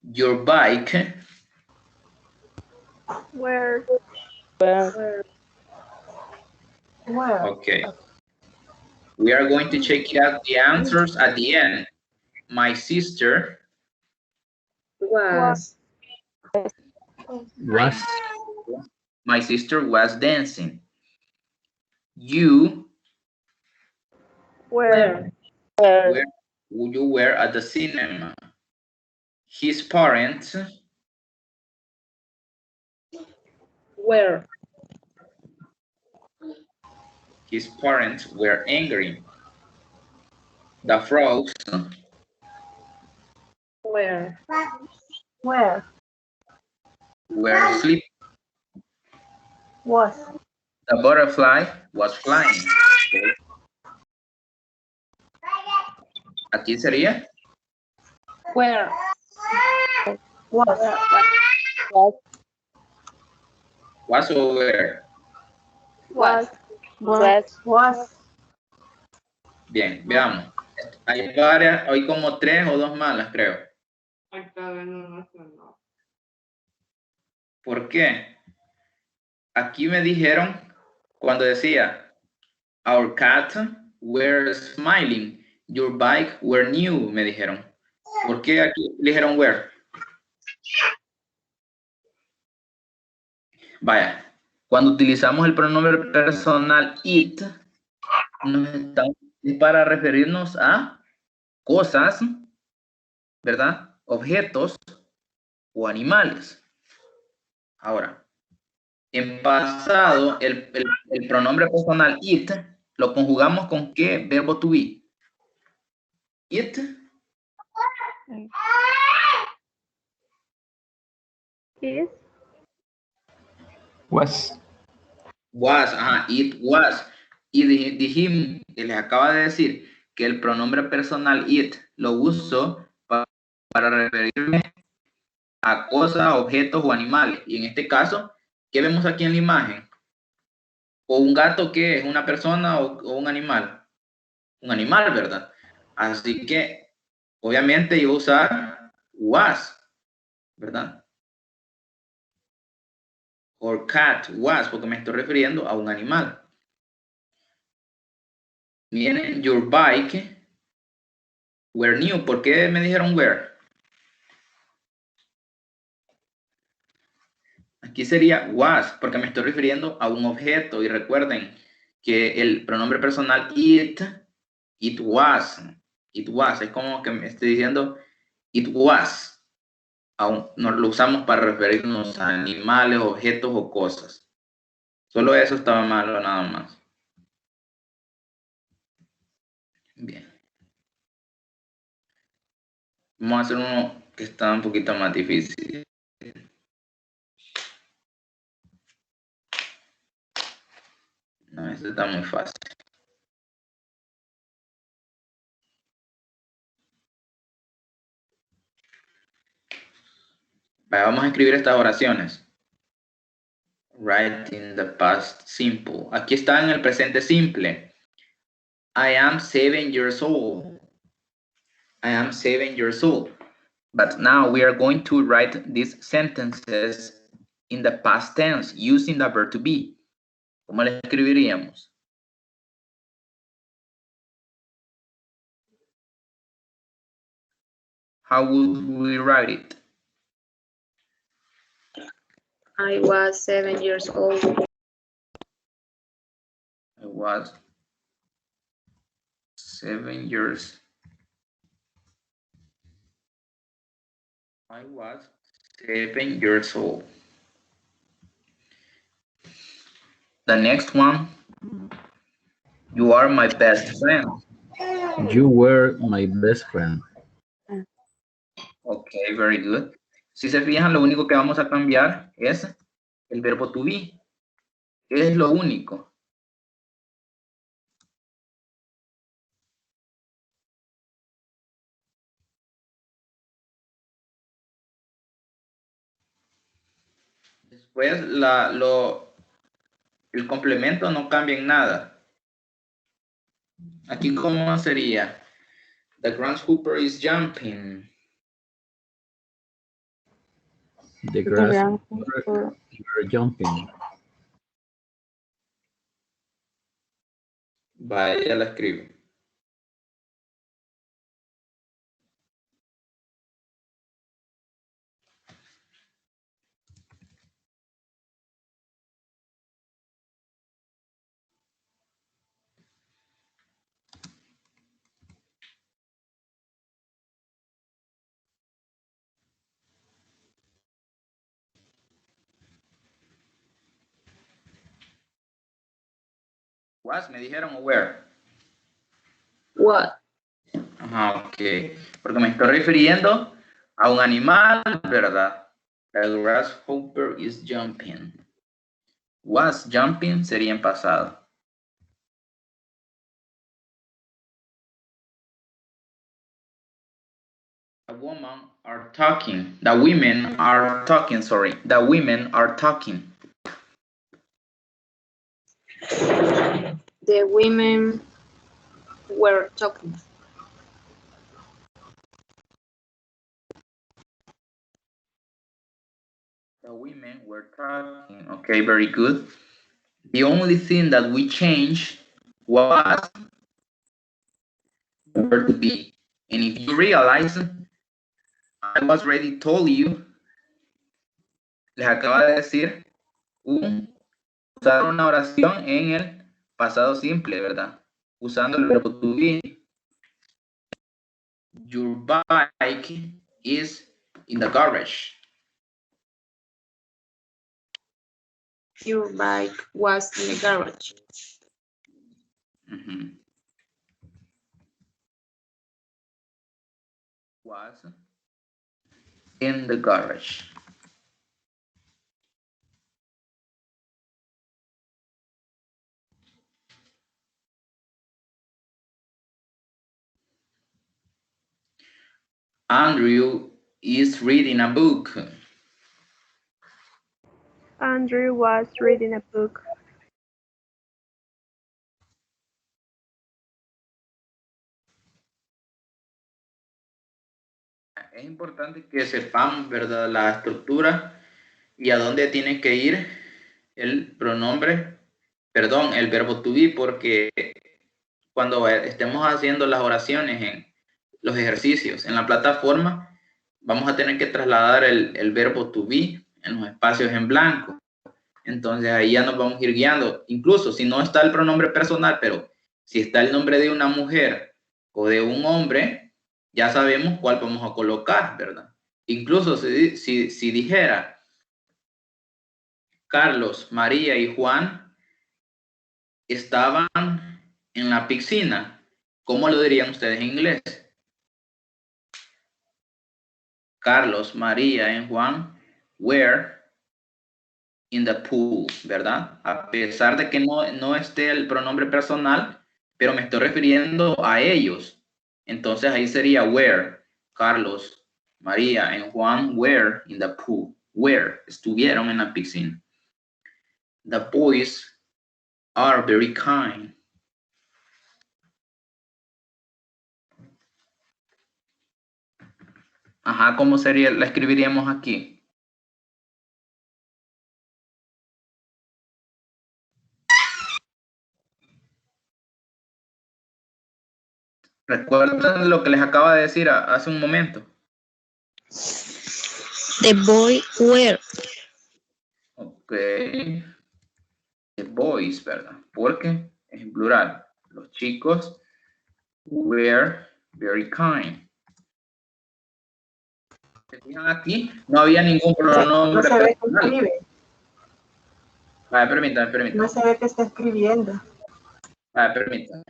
Your bike Where. Where. okay. We are going to check out the answers at the end. My sister Was. Was. my sister was dancing. You Where. you were at the cinema. His parents Where. were angry. The frogs Where. Where. were sleeping. Was. The butterfly was flying. Aquí sería Where. Was. was o were. Was. Was. Bien, veamos. Hay varias, hay como 3 o 2 malas, creo. ¿Por qué? Aquí me dijeron cuando decía our cat were smiling, your bike were new, me dijeron. ¿Por qué aquí dijeron were? Vaya, cuando utilizamos el pronombre personal it, es para referirnos a cosas, ¿verdad? Objetos o animales. Ahora, en pasado, el pronombre personal it lo conjugamos con ¿qué verbo to be? It. Is. Was. Was, ajá, it was. Y dijimos, que les acaba de decir, que el pronombre personal it lo uso para referirme a cosas, objetos o animales. Y en este caso, ¿qué vemos aquí en la imagen? ¿O un gato qué es? ¿Una persona o un animal? Un animal, ¿verdad? Así que, obviamente, yo voy a usar was, ¿verdad? Or cat was, porque me estoy refiriendo a un animal. Miren, your bike were new. ¿Por qué me dijeron were? Aquí sería was, porque me estoy refiriendo a un objeto. Y recuerden que el pronombre personal it was. It was. Es como que me estoy diciendo it was. Aún no lo usamos para referirnos a animales, objetos o cosas. Solo eso estaba malo, nada más. Bien. Vamos a hacer uno que está un poquito más difícil. No, este está muy fácil. Vamos a escribir estas oraciones. Write in the past simple. Aquí está en el presente simple. I am 7 years old. I am 7 years old. But now we are going to write these sentences in the past tense using the verb to be. ¿Cómo le escribiríamos? How would we write it? I was 7 years old. I was 7 years. I was 7 years old. The next one. You are my best friend. You were my best friend. Ok, very good. Si se fijan, lo único que vamos a cambiar es el verbo to be. Es lo único. Después, el complemento no cambia en nada. Aquí, ¿cómo sería? The grasshopper is jumping. The grasshopper you're jumping. Vaya, ya la escribo. Was, me dijeron, o where. What? Ajá, ok. Porque me estoy refiriendo a un animal, ¿verdad? The grasshopper is jumping. Was jumping sería en pasado. The women are talking. The women are talking, sorry. The women are talking. The women were talking. The women were talking. Okay, very good. The only thing that we changed was the verb to be. And if you realize, I was already told you, les acaba de decir, usar una oración en el pasado simple, ¿verdad? Usando el verbo to be. Your bike is in the garage. Your bike was in the garage. Mm-hmm. Was in the garage. Andrew is reading a book. Andrew was reading a book. Es importante que sepamos, ¿verdad?, la estructura y a dónde tiene que ir el pronombre, perdón, el verbo to be, porque cuando estemos haciendo las oraciones en los ejercicios en la plataforma, vamos a tener que trasladar el verbo to be en los espacios en blanco. Entonces ahí ya nos vamos a ir guiando. Incluso si no está el pronombre personal, pero si está el nombre de una mujer o de un hombre, ya sabemos cuál vamos a colocar, ¿verdad? Incluso si dijera Carlos, María y Juan estaban en la piscina, ¿cómo lo dirían ustedes en inglés? Carlos, María y Juan were in the pool, ¿verdad? A pesar de que no esté el pronombre personal, pero me estoy refiriendo a ellos. Entonces ahí sería were. Carlos, María y Juan were in the pool. Were, estuvieron en la piscina. The boys are very kind. Ajá, ¿cómo sería? La escribiríamos aquí. ¿Recuerdan lo que les acaba de decir hace un momento? The boy were. Ok. The boys, ¿verdad? Porque es en plural. Los chicos were very kind. ¿Se fijan aquí? No había ningún pronombre. No se ve que personal. escribe. A ver, permítame. No se ve que está escribiendo. A ver, permítame.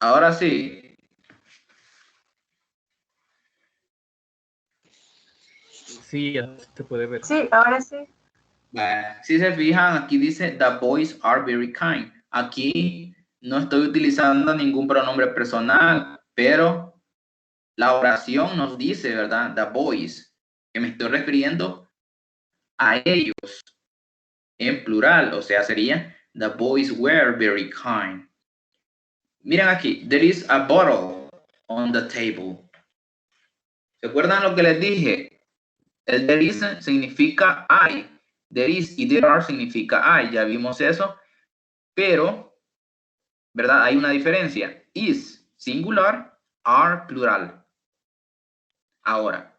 Ahora sí. Sí, ya se puede ver. Sí, ahora sí. Si se fijan, aquí dice, the boys are very kind. Aquí no estoy utilizando ningún pronombre personal, pero la oración nos dice, ¿verdad? The boys, que me estoy refiriendo a ellos en plural, o sea, sería, the boys were very kind. Miren aquí, there is a bottle on the table. ¿Se acuerdan lo que les dije? El there is significa hay. There is y there are significa hay. Ya vimos eso. Pero, ¿verdad? Hay una diferencia. Is singular, are plural. Ahora,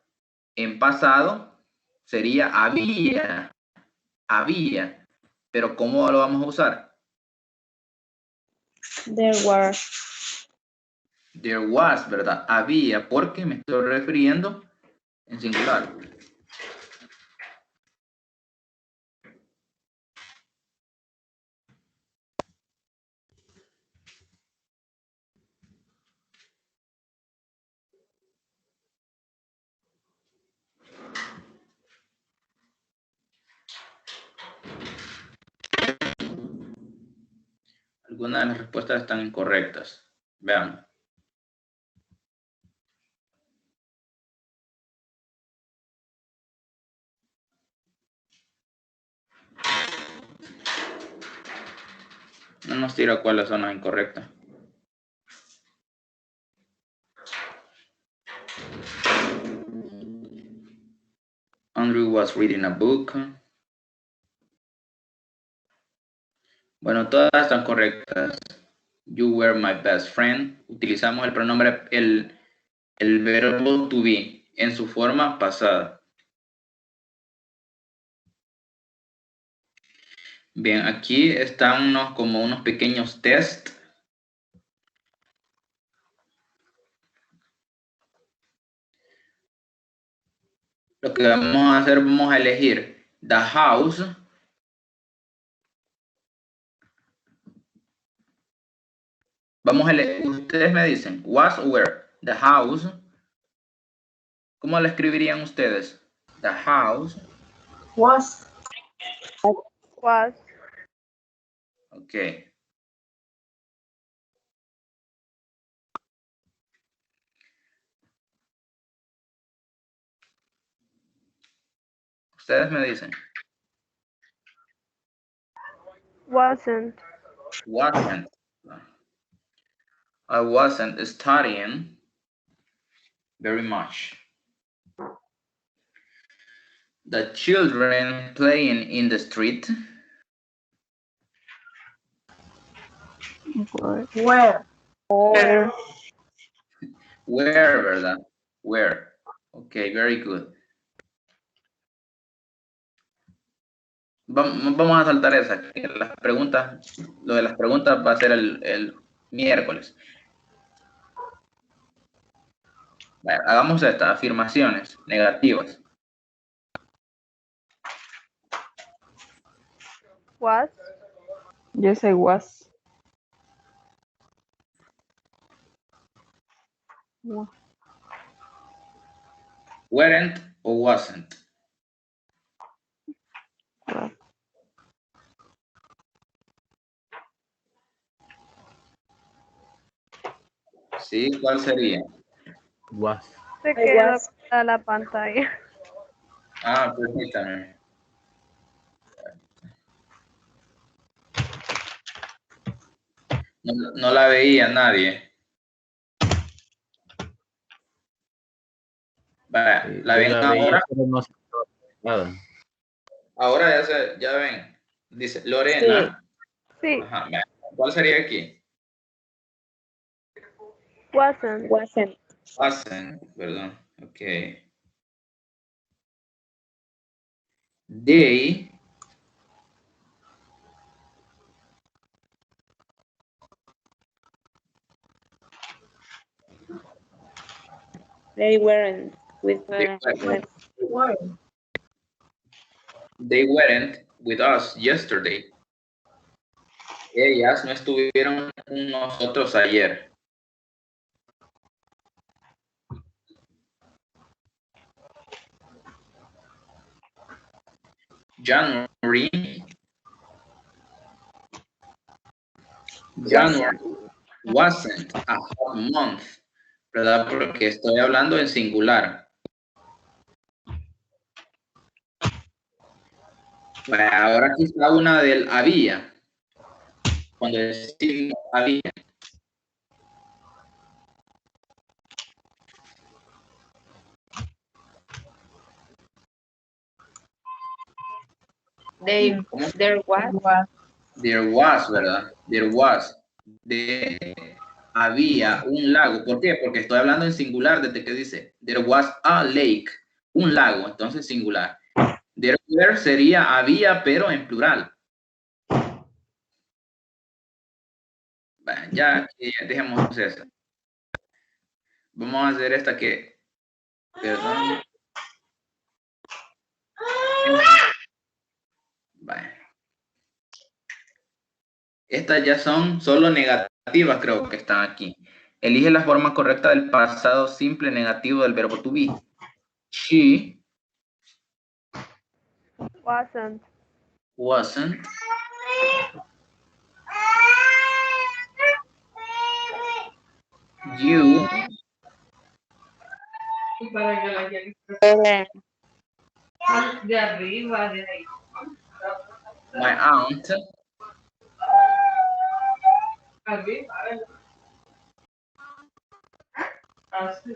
en pasado sería había. Había. Pero ¿cómo lo vamos a usar? There were. There was, ¿verdad? Había, porque me estoy refiriendo en singular. Algunas de las respuestas están incorrectas. Vean. No nos tira cuáles son las incorrectas. Andrew was reading a book. Bueno, todas están correctas. You were my best friend. Utilizamos el pronombre, el verbo to be en su forma pasada. Bien, aquí están como unos pequeños test. Lo que vamos a hacer, vamos a elegir the house. Vamos a elegir, ustedes me dicen, was or were, the house. ¿Cómo lo escribirían ustedes? The house. Was. Was. Ok. Ustedes me dicen. Wasn't. Wasn't. I wasn't studying very much. The children playing in the street. Where. Or. Where, ¿verdad? Where. Okay, very good. Vamos a saltar esa. Las preguntas, lo de las preguntas va a ser el miércoles. Vale, hagamos estas afirmaciones negativas. Was. Yes, I was. Weren't o wasn't. Sí, ¿cuál sería? Was. Se quedó a la pantalla. Ah, permítame. No la veía nadie. Vale, ¿la ven ahora? Pero no se nada. Ahora ya ven. Dice Lorena. Sí. Ajá, vale. ¿Cuál sería aquí? Wasn't. Wasn't. Wasn't, perdón. Ok. They. They weren't with They us. weren't. They weren't with us yesterday. Ellas no estuvieron con nosotros ayer. January. January wasn't a hot month, ¿verdad? Porque estoy hablando en singular. Bueno, ahora aquí está una del había. Cuando decimos había. There was. There was, ¿verdad? There was. Había un lago. ¿Por qué? Porque estoy hablando en singular desde que dice there was a lake. Un lago, entonces singular. There were sería había, pero en plural. Bueno, ya dejemos eso. Vamos a hacer esta que... Perdón. Bueno. Estas ya son solo negativas, creo que están aquí. Elige la forma correcta del pasado simple negativo del verbo to be. She wasn't. You De arriba, de ahí. my aunt Arriba. Así.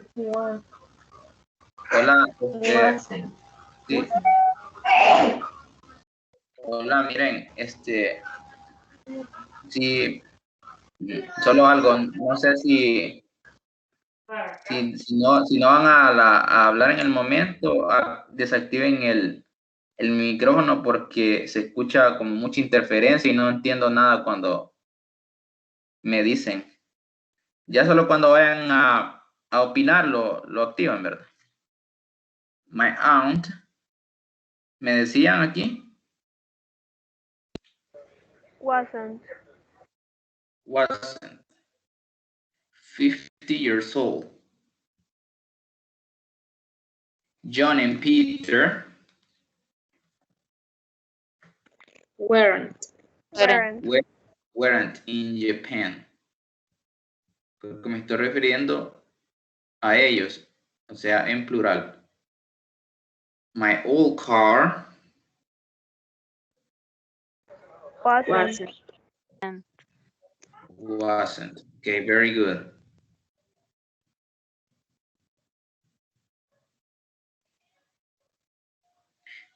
hola, sí. Hola, miren, si solo algo, no sé si no van a hablar en el momento, desactiven el micrófono porque se escucha como mucha interferencia y no entiendo nada cuando me dicen. Ya solo cuando vayan a opinar lo activan, ¿verdad? My aunt, me decían aquí. Wasn't. 50 years old. John and Peter Weren't. weren't in Japan. Porque me estoy refiriendo a ellos, o sea, en plural. My old car wasn't. Okay, very good.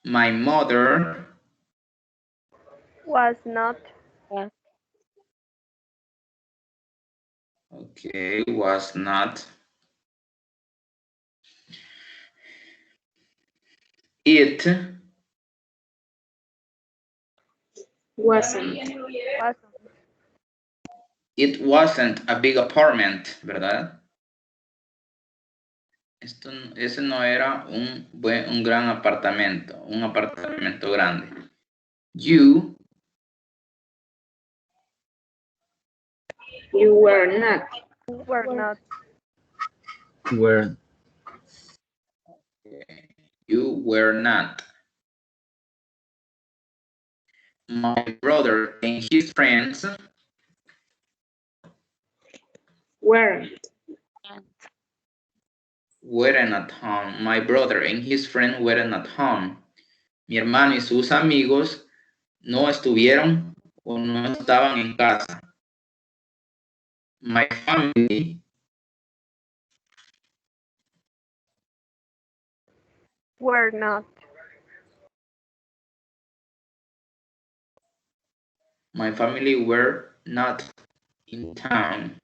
My mother Was not. okay, was not. It Wasn't. it wasn't a big apartment, ¿verdad? Ese no era un gran apartamento, un apartamento grande. You were not. You were not. My brother and his friends Weren't. weren't at home. My brother and his friends weren't at home. Mi hermano y sus amigos no estuvieron o no estaban en casa. My family Were not. My family were not in town.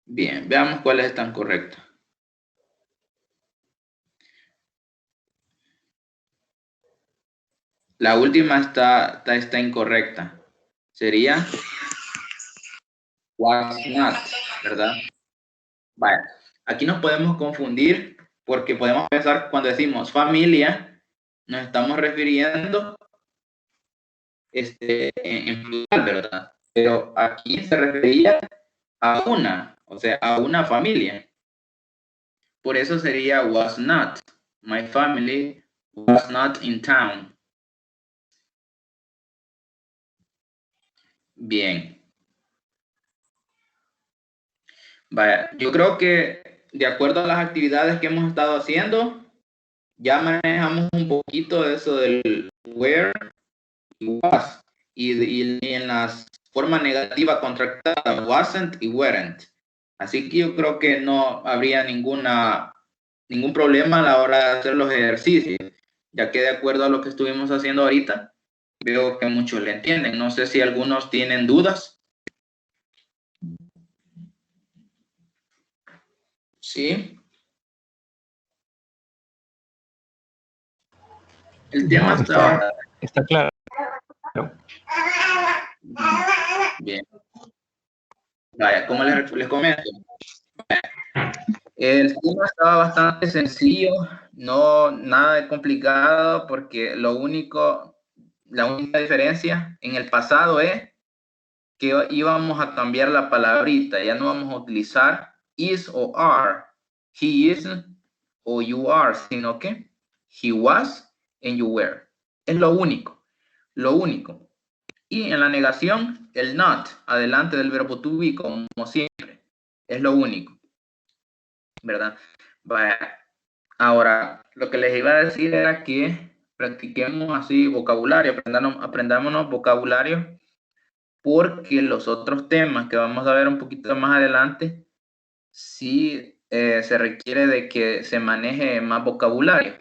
Bien, veamos cuáles están correctas. La última está incorrecta. Sería was not, ¿verdad? Vale. Aquí nos podemos confundir porque podemos pensar cuando decimos familia, nos estamos refiriendo en plural, ¿verdad? Pero aquí se refería a una, o sea, a una familia. Por eso sería was not. My family was not in town. Bien. Vaya, yo creo que de acuerdo a las actividades que hemos estado haciendo, ya manejamos un poquito de eso del where y was. Y en las formas negativas contractadas, wasn't y weren't. Así que yo creo que no habría ningún problema a la hora de hacer los ejercicios, ya que de acuerdo a lo que estuvimos haciendo ahorita, veo que muchos le entienden. No sé si algunos tienen dudas. ¿Sí? El tema está claro. Bien. Vaya, como les comento, el tema estaba bastante sencillo, no nada de complicado, porque la única diferencia en el pasado es que íbamos a cambiar la palabrita, ya no vamos a utilizar is o are, he is o you are, sino que he was and you were. Es lo único, lo único. Y en la negación, el not, adelante del verbo to be, como siempre. Es lo único. ¿Verdad? Vaya. Ahora, lo que les iba a decir era que practiquemos así vocabulario, aprendámonos vocabulario, porque los otros temas que vamos a ver un poquito más adelante, sí se requiere de que se maneje más vocabulario.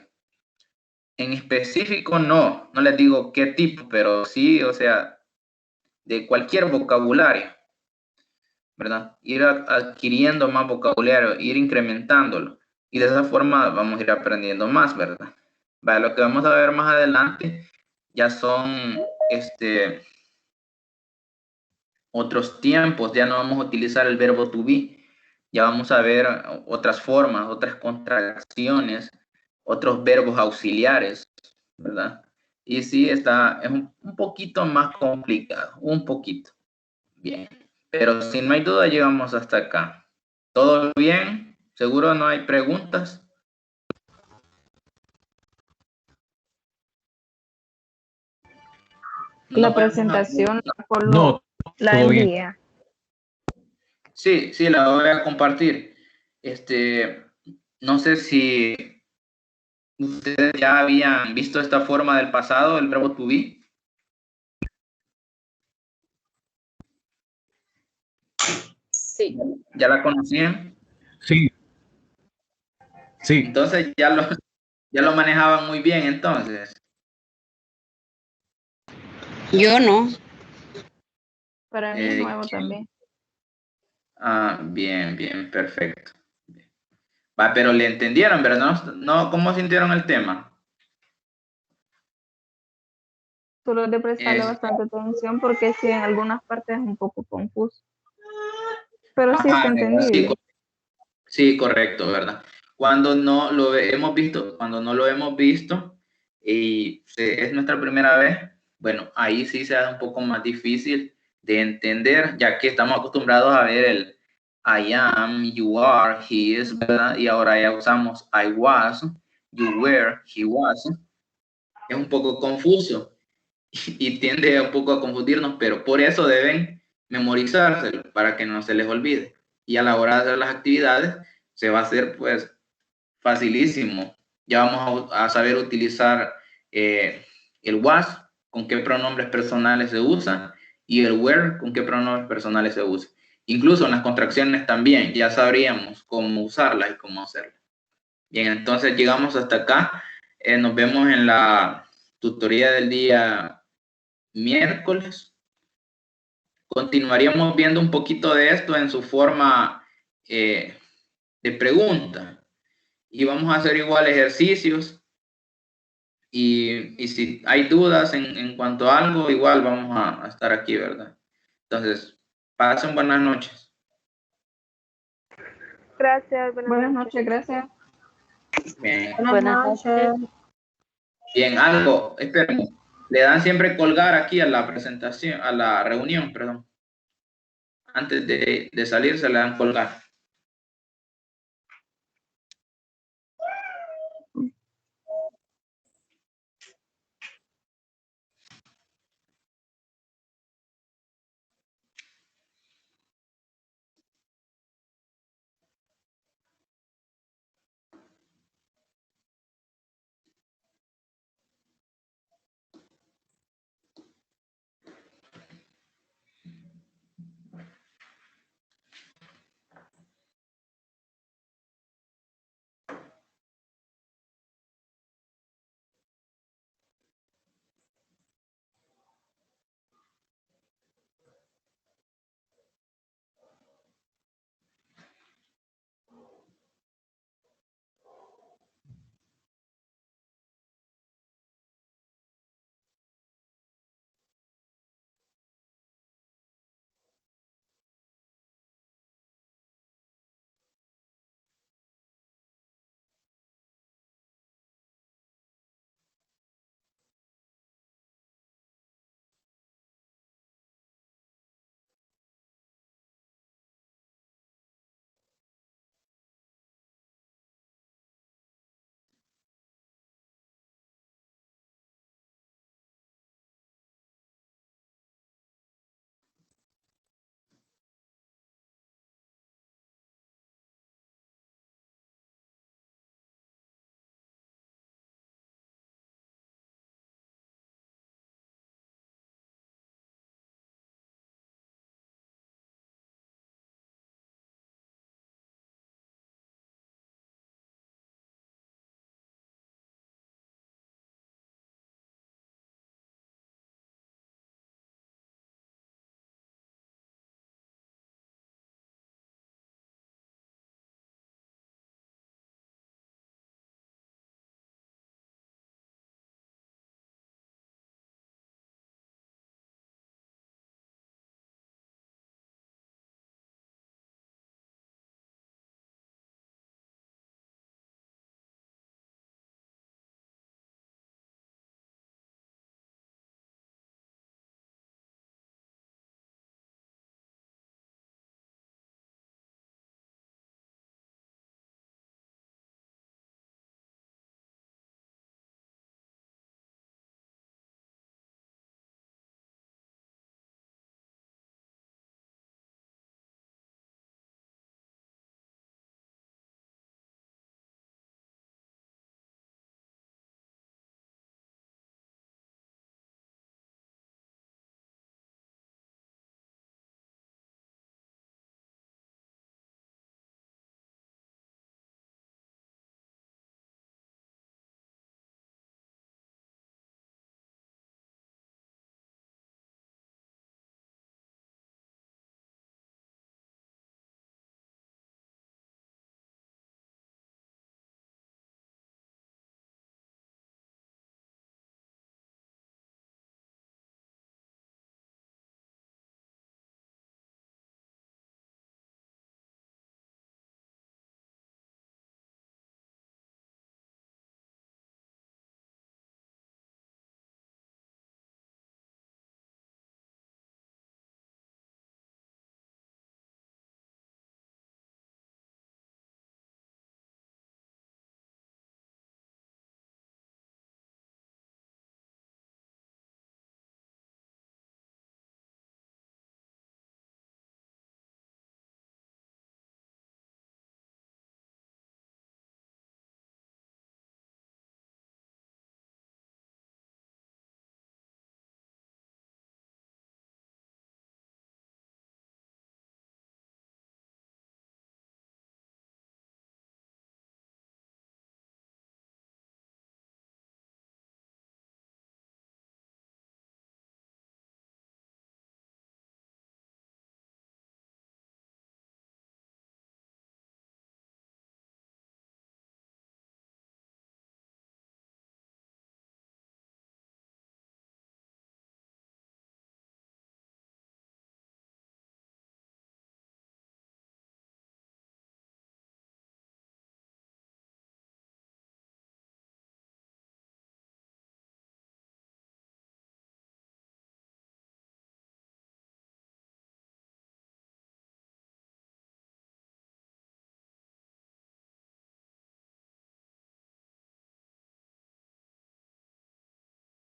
En específico, no les digo qué tipo, pero sí, o sea, de cualquier vocabulario, ¿verdad? Ir adquiriendo más vocabulario, ir incrementándolo. Y de esa forma vamos a ir aprendiendo más, ¿verdad? Vale, lo que vamos a ver más adelante ya son otros tiempos, ya no vamos a utilizar el verbo to be, ya vamos a ver otras formas, otras contracciones, otros verbos auxiliares, ¿verdad? Y sí, es un poquito más complicado, un poquito. Bien, pero si no hay duda, llegamos hasta acá. ¿Todo bien? ¿Seguro no hay preguntas? La presentación No, la todo bien. envía. Sí, la voy a compartir. No sé si ustedes ya habían visto esta forma del pasado, el verbo to be. Sí. ¿Ya la conocían? Sí. Sí. Entonces ya lo manejaban muy bien, entonces. Yo no. Para mí es nuevo también. Ah, bien, perfecto. Va, pero le entendieron, ¿verdad? No, ¿cómo sintieron el tema? Solo de prestarle bastante atención porque sí, en algunas partes es un poco confuso. Pero sí está entendible. Sí, correcto, ¿verdad? Cuando no lo hemos visto y es nuestra primera vez, bueno, ahí sí se hace un poco más difícil de entender, ya que estamos acostumbrados a ver el I am, you are, he is, ¿verdad? Y ahora ya usamos I was, you were, he was. Es un poco confuso y tiende un poco a confundirnos, pero por eso deben memorizárselo para que no se les olvide. Y a la hora de hacer las actividades se va a hacer pues facilísimo. Ya vamos a saber utilizar el was, con qué pronombres personales se usa, y el where, con qué pronombres personales se usa. Incluso en las contracciones también, ya sabríamos cómo usarlas y cómo hacerlas. Bien, entonces llegamos hasta acá. Nos vemos en la tutoría del día miércoles. Continuaríamos viendo un poquito de esto en su forma de pregunta. Y vamos a hacer igual ejercicios. Y si hay dudas en cuanto a algo, igual vamos a estar aquí, ¿verdad? Entonces, pasen buenas noches. Gracias. Buenas noches, gracias. Bien, Buenas noches. bien, algo, esperen. Le dan siempre colgar aquí a la presentación, a la reunión, perdón. Antes de salir se le dan colgar.